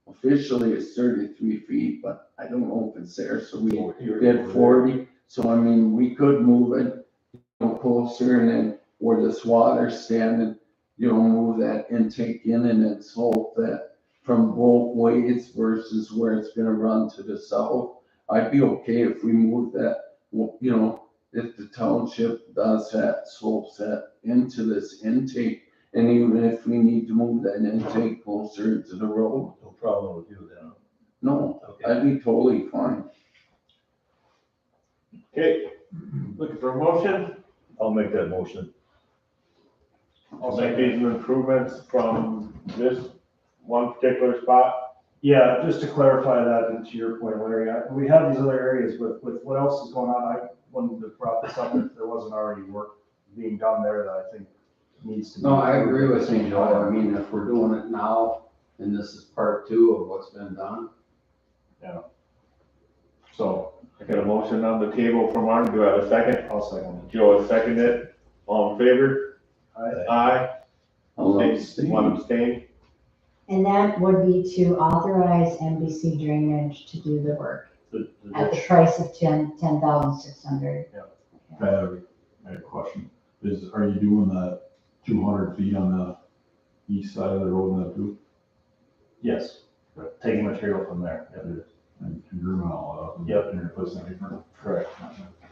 officially it's 33 feet, but I don't know if it's there, so we did 40. So I mean, we could move it, you know, closer, and then where this water's standing, you know, move that intake in and then slope that from both ways versus where it's gonna run to the south. I'd be okay if we move that, you know, if the township does that, slopes that into this intake. And even if we need to move that intake closer to the road, No problem with you then. no, Okay. I'd be totally fine. Okay, looking for a motion? I'll make that motion. I'll make these improvements from this one particular spot. Yeah, just to clarify that, and to your point, Larry, we have these other areas with what else is going on. I wouldn't have brought this up if there wasn't already work being done there that I think needs to be. No, I agree with you, Joe. I mean, if we're doing it now, and this is part 2 of what's been done. So I got a motion on the table from Martin. Do I have a second? I'll second Joe has seconded it. All in favor? it. Aye. I'll One abstain. abstain. And that would be to authorize NBC Drainage to do the work The at the ditch. price of $10,600. I have a question. Are you doing that 200 feet on the east side of the road now too? Yes, taking material from there. Yep. And grooming all that up? Yep. And replacing different? Correct.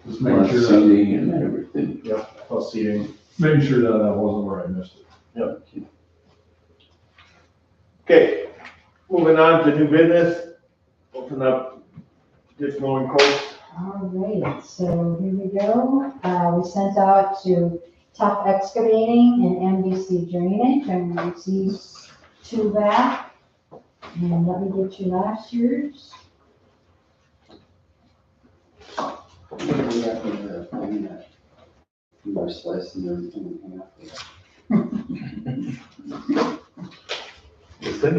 Just making Plus sure that, seating and everything. Yep, plus seating. making sure that that wasn't where I missed it. Yep. Okay, moving on to new business, open up ditch mowing quotes. All right, so here we go. We sent out to Tough Excavating and MBC Drainage, and we received 2 back. And let me get you last year's. What do we have in the thing that you were slicing everything in half? This thing,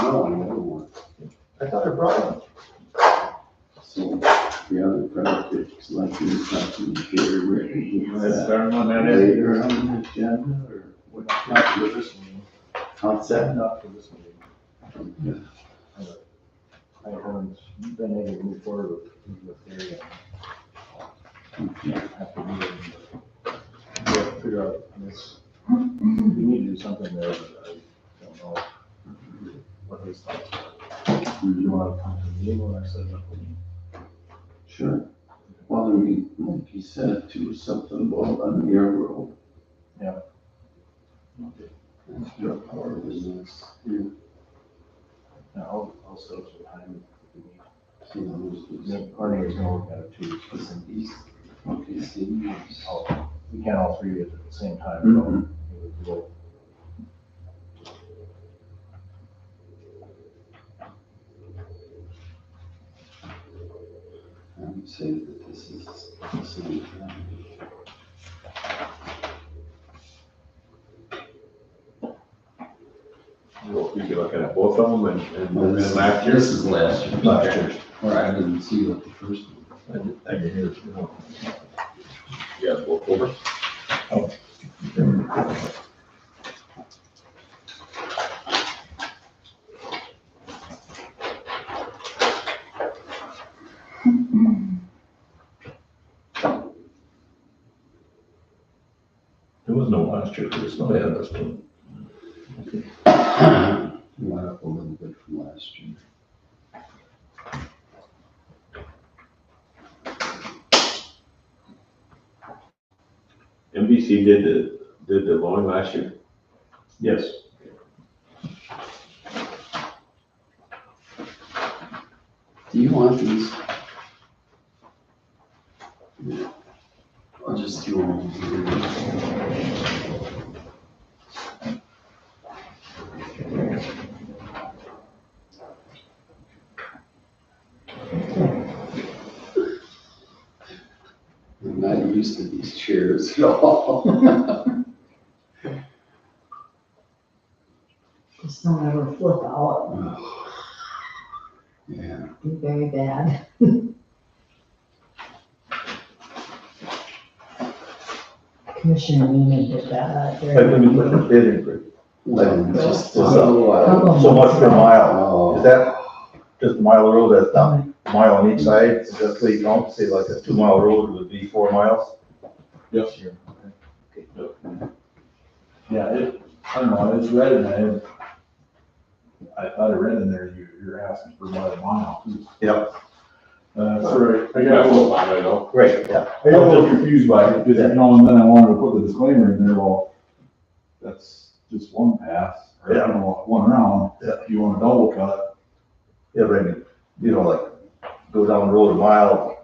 No, I don't want. I thought I brought one. So the other projects like you're talking here, Rick, Let's start on that end. Later on the agenda, or what? Not for this meeting, How's that? not for this meeting. I haven't been able to move forward with their, have to do it. We have to figure out this, we need to do something there, but I don't know what his thoughts are. Do you want to come to the meeting when I set it up? Sure. Well, I mean, like you said, too, something about on your road. Yeah. That's your power business. Yeah, I'll set up some time. So those Yeah, Arnie is gonna look at it too. was in East, okay, see, We can't all three at the same time, Mhm. so. I would say that this is the same time. You can look at both of them and then last year. This is last year. Last year. Or I didn't see what the first one. I can hear it. Yeah, both over. There was no last year for this, no, yeah, that's true. Went up a little bit from last year. NBC did the mowing last year. Yes. Do you want these? Yeah. I'll just do them here. I'm not used to these chairs at all. Just don't ever flip out. Yeah. Be very bad. Commissioner Neiman did that. Like when you put the bid in for, Like, just a What's little while. so much per mile, is Oh, that just a mile of road, that's not a mile on each side, is that what you count, say like a 2 mile road would be 4 miles? Yes. Yeah, I don't know, it's red and I thought I read in there, you're asking for about a mile. Yep. That's right. I got a little, I know. Great, yeah. I got a little confused by it, because, you know, and then I wanted to put the disclaimer in there, well, that's just one pass, or, you know, one round. Yeah. If you want a double cut, Yeah, but I mean, you know, like, go down the road a mile,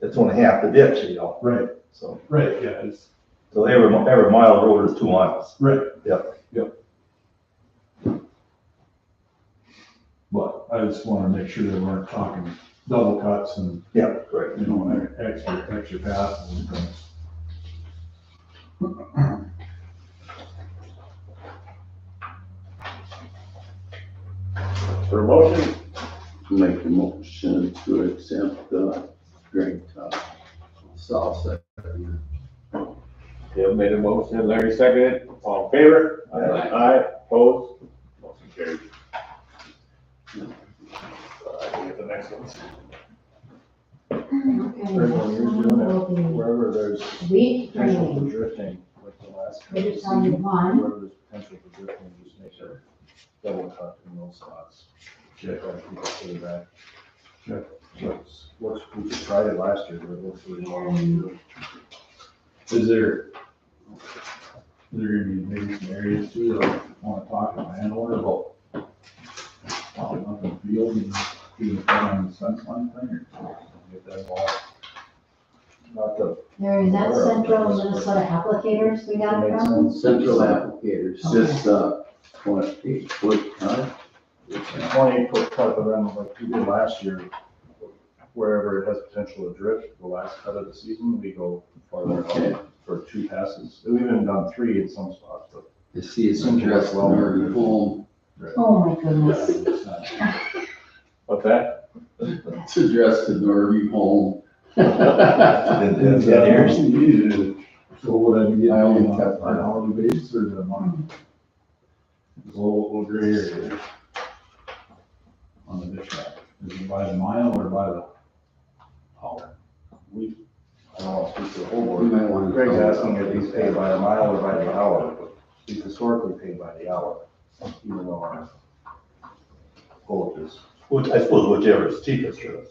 it's only half the ditch, you know, right, so, right, yeah, it's, so every mile of road is 2 miles. right. Yep. But I just wanna make sure that we weren't talking double cuts and, Yeah, right. you know, extra passes and things. For a motion, Make a motion to accept the Greg Top South Second. Dale made a motion, Larry seconded, all in favor? Aye, opposed, motion carried. Get the next one. Okay, Right, next when you're one doing will be Wherever there's weed potential for drainage. drifting, like the last. Page 71. Wherever there's potential for drifting, just make sure double cut in those spots. Check on people further back. Check. What's, we just tried it last year, but it looks really long. Is there, there gonna be maybe some areas too that I wanna talk to my landlord about? Talking up in the field and doing the front on the fence line thing, or get that all? Not the, Larry, is that Central Minnesota Applicators we got it makes from? sense. Central applicators. It's just, what, 8 foot cut? It's a 28-foot cut, but then like we did last year, wherever it has potential to drift, the last cut of the season, we go farther Okay. out for 2 passes. We've even done 3 in some spots, but I see it's addressed in our home. Oh, my goodness. What's that? It's addressed to Norby home. So would I be getting I only paid on kept an hourly basis or the month? It's a little gray area on the dispatch. Is it by the mile or by the hour? I don't want to speak to the whole We board. might want to. Greg's asking if he's paid by the mile or by the hour, but he's historically paid by the hour, even though our quote is. I suppose whichever is cheapest for us.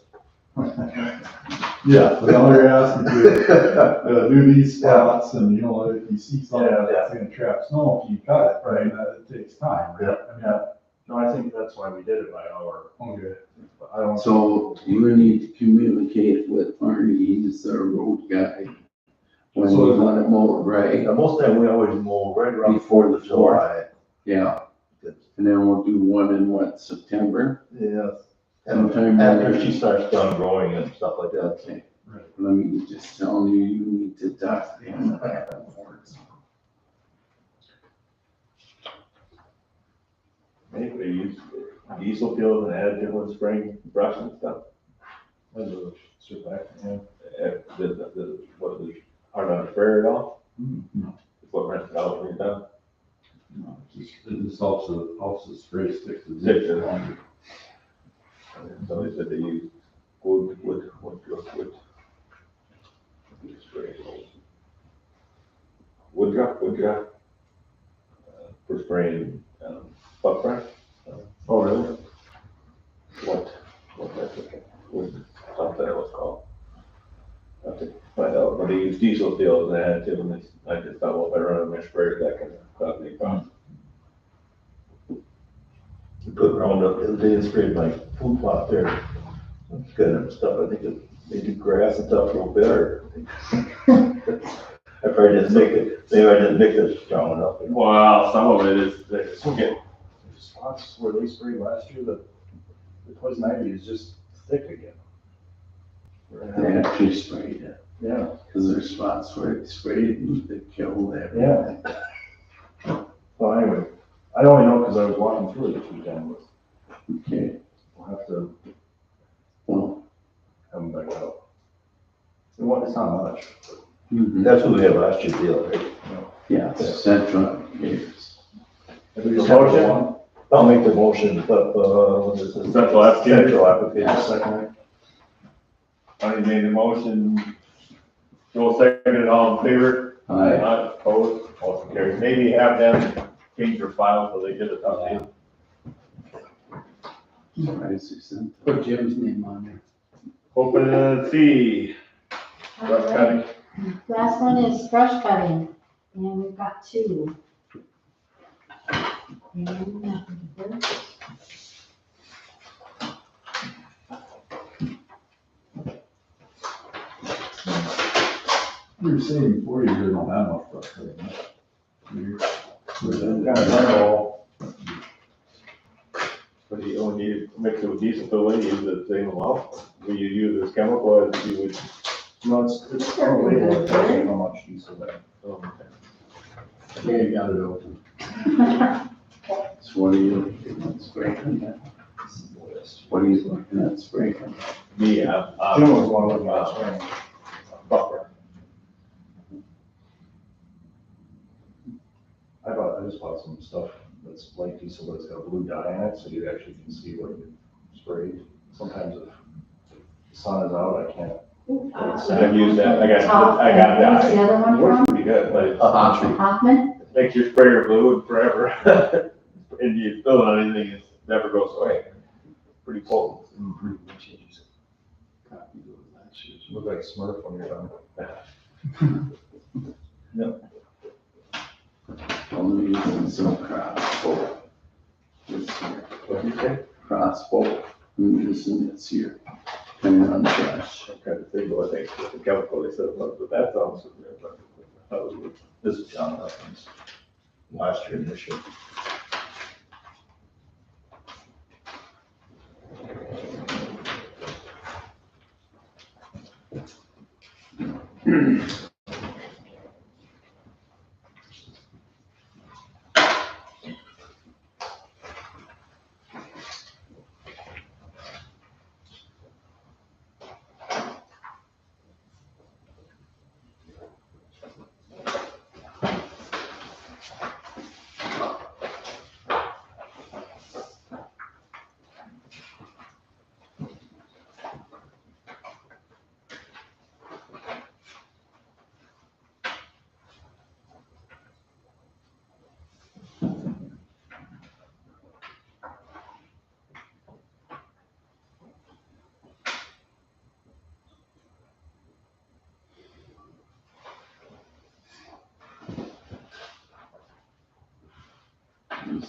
Yeah, but now they're asking to do these spots and, you know, if you see something Yeah, that's gonna trap snow, if you cut it, right, it takes time, right? Yeah, no, I think that's why we did it by hour. Okay. But I don't. So you need to communicate with Arnie, he's the road guy. When So- you want it mowed, right? Yeah, most time we always mow right around Before the July. Yeah. And then we'll do one in what, September? Yeah. Sometime After she starts done growing and stuff like that. Okay. Let me just tell you, you need to talk to him back and forth. Maybe they use diesel fuel and additive with spring brush and stuff. That's a surfactant, What, are not sprayer at all? No, What rents it out when you're done? no, it just helps the spray stick to Stick to the it. longer. Somebody said they use wood. Spray. Wood drop, for spraying, buck brush. Oh, really? What something it was called. I have to find out, but they use diesel fuel as an additive, and I just thought, well, if I run my sprayer, that can cause me problems. Put Roundup the other day and sprayed my food plot there. It's good and stuff, I think they do grass and stuff real better. I probably didn't make it, maybe I didn't make it strong enough. Well, some of it is, it's getting, The spots where they sprayed last year, the poison ivy is just thick again. They actually sprayed it, Yeah, because there's spots where it sprayed and it killed everything. well, anyway, I only know because I was walking through it this weekend, but Okay, we'll have to well, have them back out. It's not much, mhm. That's what we had last year, deal, right? Yeah, Central Gators. but we just Motion? have one. I'll make the motion, but, what is it? Central application. Central application. Second, Arnie made the motion. Joel seconded, all in favor? Aye. Opposed, motion carries. Maybe have them change their file so they get it updated. Surprised they sent Put Jim's name on there. Open C, brush cutting. Last one is brush cutting, and we've got 2. And You were saying before you really don't have much brush cutting, huh? kind of all. But you only need to mix it with diesel fuel, you use the same amount. Will you use this chemical as you would? No, it's probably how much diesel that. Yeah, you got it open. So what are you looking at spraying that? What are you looking at spraying? Me, Jim was one of them, buffer. I just bought some stuff that's like diesel, but it's got a blue dye in it, so you actually can see what you sprayed. Sometimes if the sun is out, I can't. I've used that, I got Where's the that. other one Works from? pretty good, but it's Hoffman? makes your sprayer blue forever. And you fill it on anything, it never goes away. Pretty cool. Look like Smurf when you're done. I'm using some crossbow. This here, What do you say? crossbow, I'm using this here, kind of on brush. I'm trying to think what they, what the chemical they said was, but that sounds, this is John Hopkins. Last year and this year.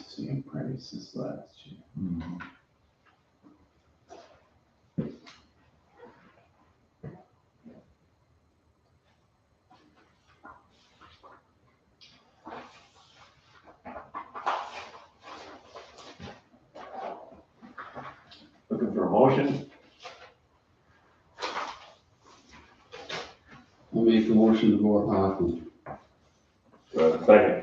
Same price as last year. Looking for a motion? I'll make the motion to go with Hoffman. Do I have a second?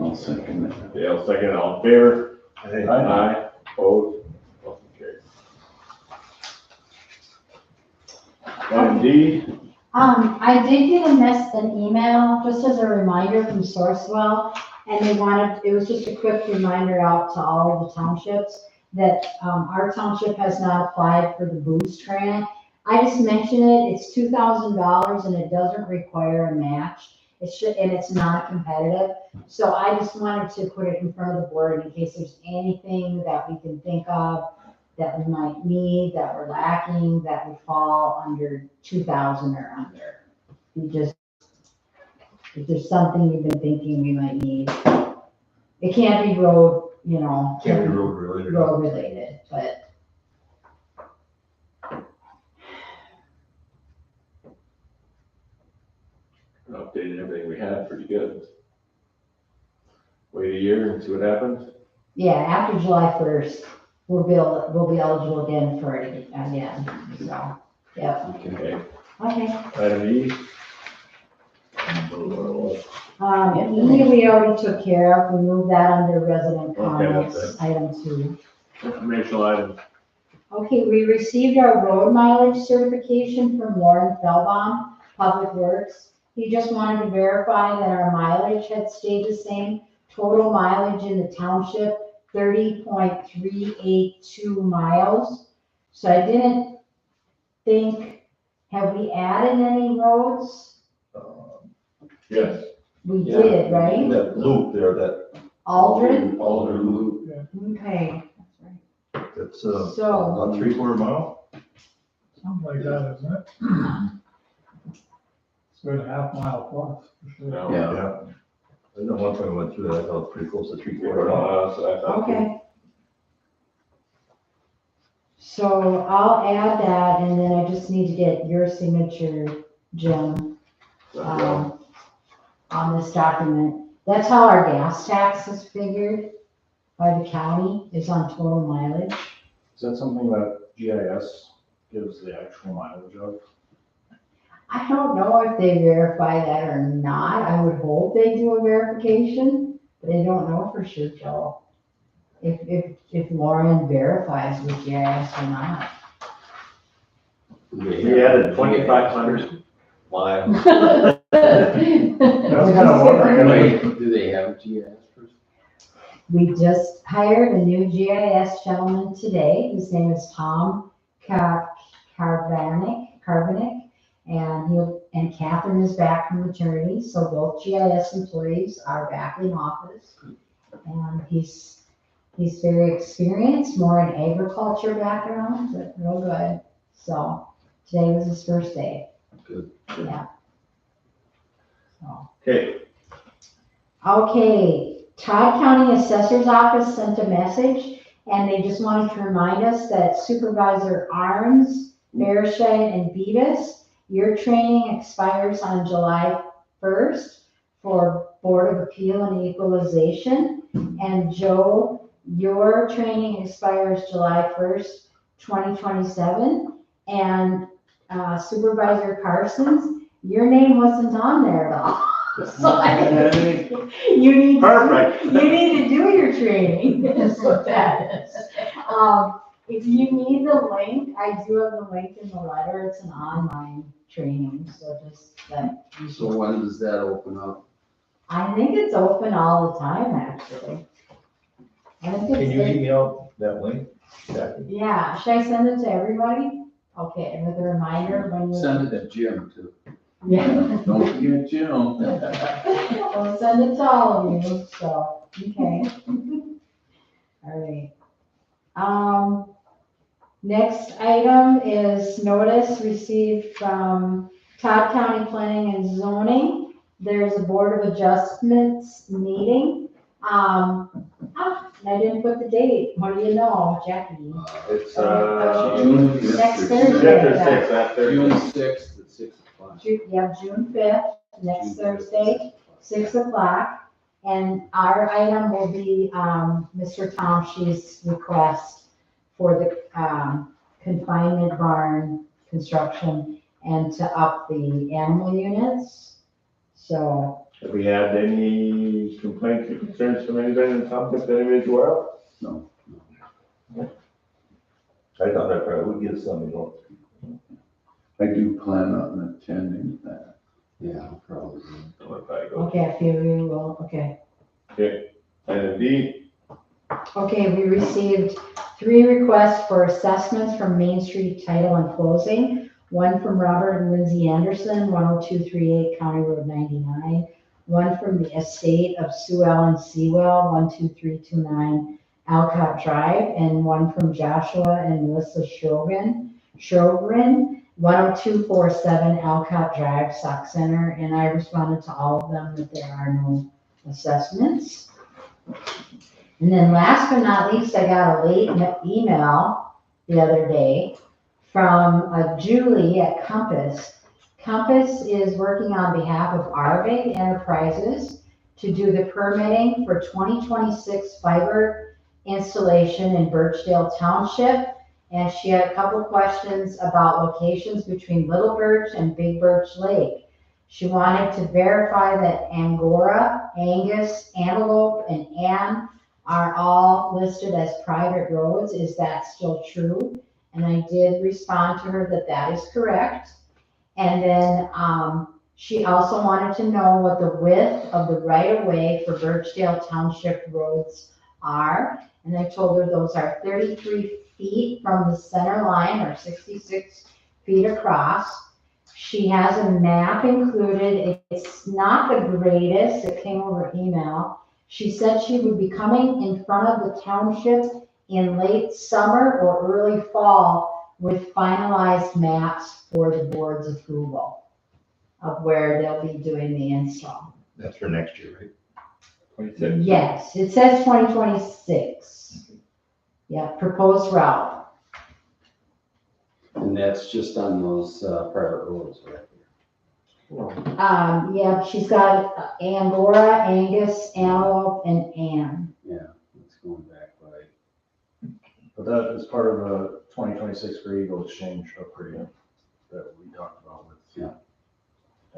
I'll second that. Dale, second, all in favor? Hey, Aye. Opposed? Motion carries. Item D, I did get an email, just as a reminder from Sourcewell, and they wanted, it was just a quick reminder out to all of the townships that, our township has not applied for the boost grant. I just mentioned it, it's $2,000 and it doesn't require a match. And it's not competitive. So I just wanted to put it in front of the board in case there's anything that we can think of that we might need, that we're lacking, that would fall under 2,000 or under. If there's something you've been thinking we might need. It can't be road, can't be road related. road related, but updated everything we had pretty good. Wait a year and see what happens. yeah, after July 1st, we'll be eligible again for it again, so, yep, Okay. okay. Item E, E we already took care of, we moved that under resident Okay, comments, that's item 2. informational items. Okay, we received our road mileage certification from Lauren Feldbaum, Public Works. He just wanted to verify that our mileage had stayed the same. Total mileage in the township, 30.382 miles. So I didn't think, have we added any roads? Yes. We Yeah. did, right? That loop there, that, Aldred? Alder Loop. Okay, that's, so, about 3/4 mile. Something like that, isn't it? It's about a half mile plus, for sure. No. Yeah. Yeah. I know one time I went through that, I thought it was pretty close to 3/4 mile. So I thought- okay. So I'll add that and then I just need to get your signature, Jim, on this document. That's how our gas tax is figured by the county, is on total mileage. Is that something that GIS gives the actual mileage of? I don't know if they verify that or not. I would hope they do a verification, but I don't know for sure, Joe. If Lauren verifies with GIS or not. We added 2,500 miles. That's kind of wondering. Do they have a GIS person? We just hired a new GIS gentleman today. His name is Tom Carvanick, and Catherine is back from maternity, so both GIS employees are back in office. And he's very experienced, more in agriculture background, but real good. So today was his first day. Good. Yeah. So, Okay. Okay, Todd County Assessor's Office sent a message, and they just wanted to remind us that Supervisor Arns, Bearscheid, and Beavis, your training expires on July 1st for Board of Appeal and Equalization. And Joe, your training expires July 1st, 2027. And Supervisor Carson's, your name wasn't on there at all. So you need, Perfect. you need to do your training, is what that is. If you need the link, I do have the link in the letter, it's an online training, so just that. So when does that open up? I think it's open all the time, actually. I think Can you it's, email that link, Jackie? yeah, should I send it to everybody? Okay, and with a reminder when you. Send it to Jim too. Yeah. Don't forget Jim. I'll send it to all of you, so, okay. All right. Next item is notice received from Todd County Planning and Zoning. There's a Board of Adjustments meeting. I didn't put the date. What do you know, Jackie? It's, Next Thursday. Chapter 6, that Thursday. June 6th at 6 o'clock. Yeah, June 5th, next Thursday, 6 o'clock. And our item will be, Mr. Tom Shee's request for the, confinement barn construction and to up the animal units. So, Have we had any complaints or concerns from anybody in the township, anybody's aware of? No. I thought I probably would get some, you know. I do plan on attending that. Yeah, probably. So if I go. okay, I feel you will, okay. Okay, item D, Okay, we received 3 requests for assessments from Main Street Title and Closing. One from Robert and Lindsay Anderson, 10238 County Road 99. One from the estate of Sue Ellen Sewell, 12329 Alcott Drive. And one from Joshua and Melissa Sjogren, 10247 Alcott Drive, Sauk Center. And I responded to all of them that there are no assessments. And then last but not least, I got a late email the other day from Julie at Compass. Compass is working on behalf of Arvig Enterprises to do the permitting for 2026 fiber installation in Birchdale Township. And she had a couple questions about locations between Little Birch and Big Birch Lake. She wanted to verify that Angora, Angus, Antelope, and Ann are all listed as private roads. Is that still true? And I did respond to her that that is correct. And then she also wanted to know what the width of the right-of-way for Birchdale Township roads are. And I told her those are 33 feet from the center line, or 66 feet across. She has a map included. It's not the greatest. It came over email. She said she would be coming in front of the township in late summer or early fall with finalized maps for the board's approval of where they'll be doing the install. That's for next year, right? 26. Yes, it says 2026. Yeah, proposed route. And that's just on those private roads, right? Yeah, she's got Angora, Angus, Antelope, and Ann. Yeah, it's going back by. But that is part of the 2026 for Eagle Exchange upgrade that we talked about with. Yeah.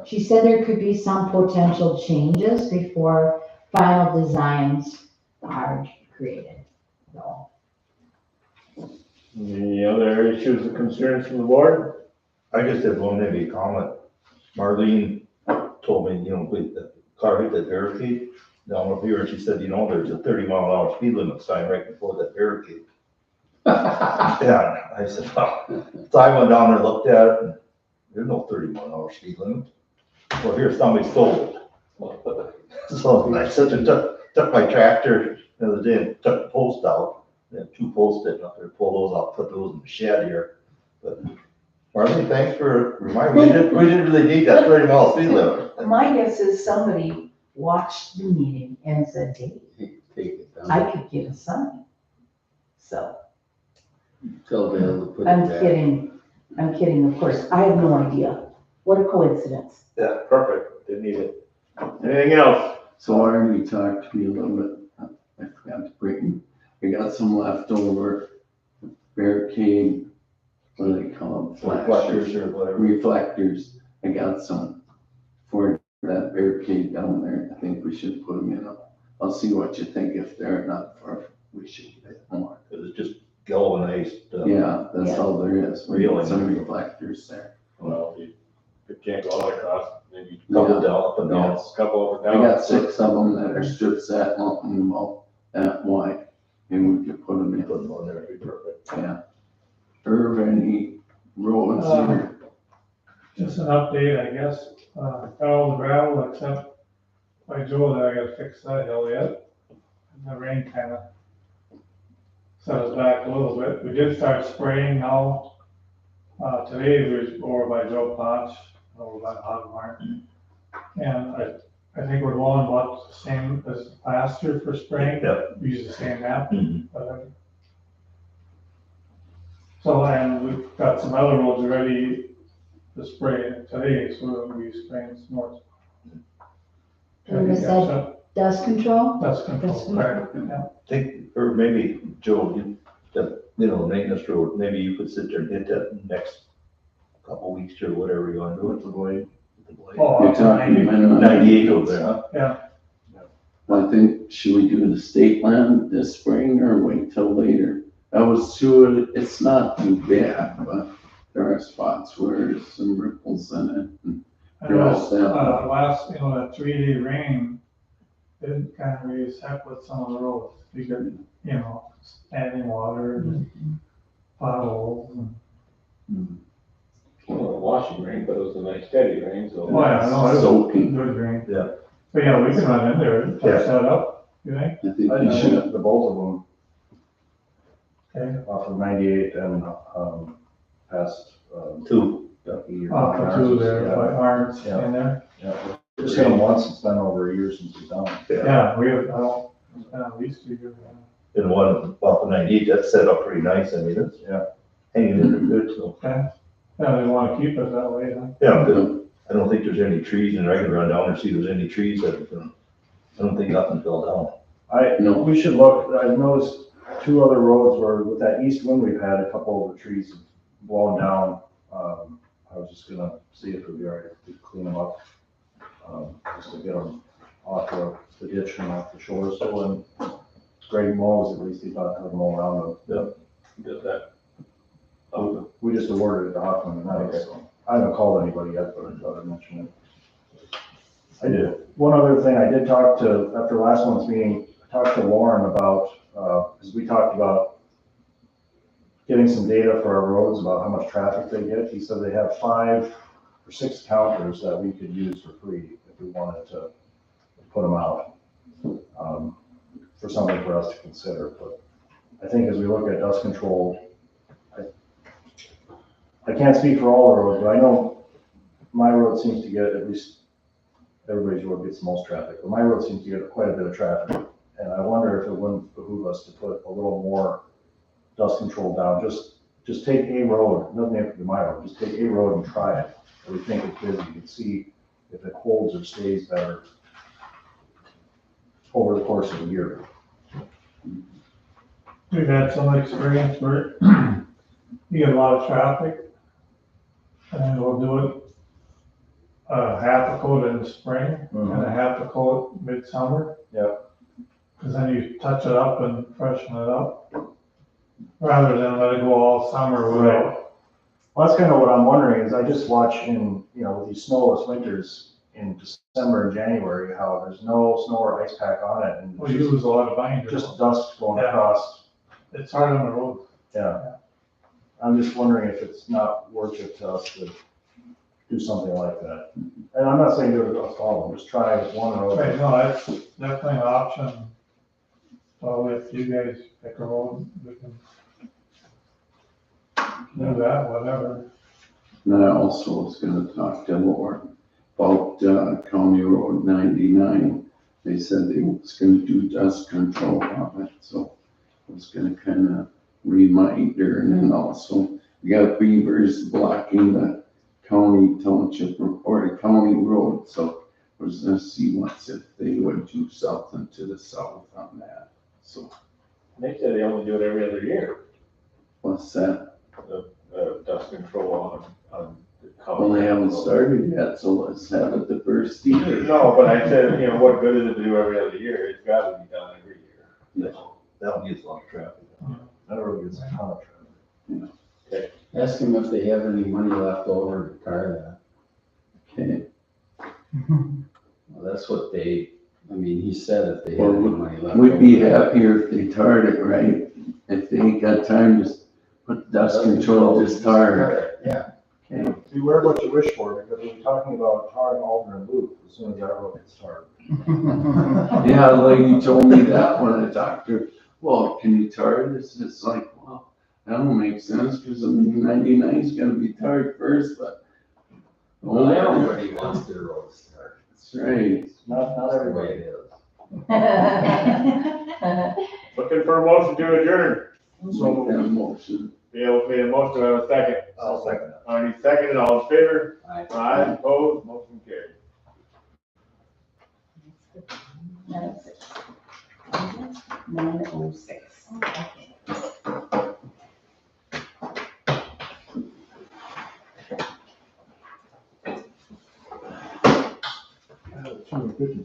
She said there could be some potential changes before final designs are created. So, Any other issues or concerns from the board? I just had one maybe comment. Marlene told me, you know, with the car hit that barricade down over here, she said, you know, there's a 30-mile-an-hour speed limit sign right before that barricade. Yeah, I said, well, so I went down there, looked at it, and there's no 30-mile-an-hour speed limit. Well, here, somebody stole it. So I said, took my tractor the other day and took the post out. They had 2 posts sitting up there, pull those out, put those in the shed here. But Marlene, thanks for reminding me, we didn't really need that 30-mile speed limit. My guess is somebody watched the meeting and said, hey, Take it down. I could get a sign. So, Tell Dale to put it I'm back. kidding, of course, I have no idea. What a coincidence. Yeah, perfect, didn't need it. Anything else? So I already talked to you a little bit, I forgot to bring, I got some leftover barricade, what do they call them? Reflectors or whatever. Reflectors, I got some for that barricade down there, I think we should put them in. I'll see what you think, if they're not for, we should get more. Cause it's just galvanized. Yeah, that's Yeah. all there is, we Really? got some reflectors there. Well, you can't go all across, maybe Couple Yeah. down, up and down. a couple over I down. got 6 of them that are strips that long and about that wide, and we could put them in. Put them on there, it'd be perfect. Yeah. Irv, any roads or? Just an update, I guess, got all the gravel except by Joe that I gotta fix that hill yet. And the rain kinda set us back a little bit. We did start spraying now. Today we were over by Joe Potts, over by the hog barn. And I think we're going about the same as last year for spraying. Yep. We use the same map. Mhm. So, and we've got some other roads ready to spray today, so we'll be spraying some more. And is that dust control? Dust control, Dust control. right, yeah. Think, or maybe, Joe, maintenance road, maybe you could sit there and hit that next couple weeks or whatever you wanna do with the blade. Oh, You're talking minimum. 98 over there, huh? Yeah, I think, should we do the state land this spring or wait till later? That was too, it's not too bad, but there are spots where there's some ripples in it. and You're all last, set. last, that 3-day rain did kind of raise heck with some of the roads. You could, standing water and potholes and. Well, a washing rain, but it was a nice steady rain, so. Oh, yeah, no, it was Soaking. good rain. Yeah. But yeah, we can run in there and touch that up, you think? I think I you should. should, the both of them, Okay. off of 98 and, past, Two. Ducky. Off the two there, Yeah. by Arns Yeah. in there. Yeah, just hit them once, it's been over a year since we've done it. Yeah, we have, it's been at least 2 years. And one off of 98, that's set up pretty nice, I mean, it's, Yeah. hanging in there good, so. Okay. Yeah, they want to keep it that way, huh? Yeah, good. I don't think there's any trees, and I can run down and see if there's any trees that, I don't think nothing fell down. No. We should look, I've noticed 2 other roads where with that east wind we've had, a couple of the trees have blown down. I was just gonna see if it'd be all right if we clean them up, just to get them off the ditch and off the shore. So when Greg mows, at least he thought to mow around them. Does that. We just awarded it to Hoffman tonight, so I haven't called anybody yet, but I thought I'd mention it. I did. One other thing, I did talk to, after last month's meeting, I talked to Lauren about, because we talked about getting some data for our roads about how much traffic they get. He said they have 5 or 6 counters that we could use for free if we wanted to put them out, for something for us to consider. But I think as we look at dust control, I can't speak for all the roads, but I know my road seems to get, at least everybody's road gets the most traffic, but my road seems to get quite a bit of traffic. And I wonder if it wouldn't behoove us to put a little more dust control down. Just take a road, it doesn't have to be my road, just take a road and try it. We think it's busy, you can see if it holds or stays better over the course of a year. We've had some experience where you get a lot of traffic, and we'll do it half a coat in the spring and a half a coat midsummer. Yep. Because then you touch it up and freshen it up, rather than let it go all summer without. Well, that's kind of what I'm wondering, is I just watch in, with these snowless winters in December and January, how there's no snow or ice pack on it, and Well, you lose a lot of binder. just dust going Yeah. across. It's hard on the road. Yeah. I'm just wondering if it's not worth it to us to do something like that. And I'm not saying do it across all of them, just try one road. Right, no, that's definitely an option. So if you guys pick a road, we can do that, whatever. And I also was gonna talk to Lauren, about, County Road 99. They said they was gonna do dust control on it, so I was gonna kinda remind her, and then also, we got beavers blocking the county township or the county road, so I was gonna see once if they would do something to the south on that, so They said they only do it every other year, what's that? dust control on the county. Well, they haven't started yet, so let's have it the first year. No, but I said, you know, what good is it to do every other year? It's gotta be done every year. That one gets a lot of traffic. That really gets a ton of traffic. Ask them if they have any money left over to tar Okay, that. Well, that's what they, I mean, he said if they had Well, any money left. we'd be over. happier if they tarred it right, if they ain't got time, just put dust control, just tar it. Yeah. Okay, Beware what you wish for, because we're talking about tarring Alderman Loop as soon as that road gets tarred. yeah, the lady told me that when I talked to her, well, can you tar this? It's like, well, that don't make sense, cause I mean, 99 is gonna be tarred first, but. Well, everybody wants their roads tarred. That's right. Not That's the way everybody. it is. Looking for a motion to adjourn. So, that motion. Dale made a motion, do I have a second? I'll second that. Already seconded, all in favor? Aye. Aye, opposed, motion carried. Nine oh six.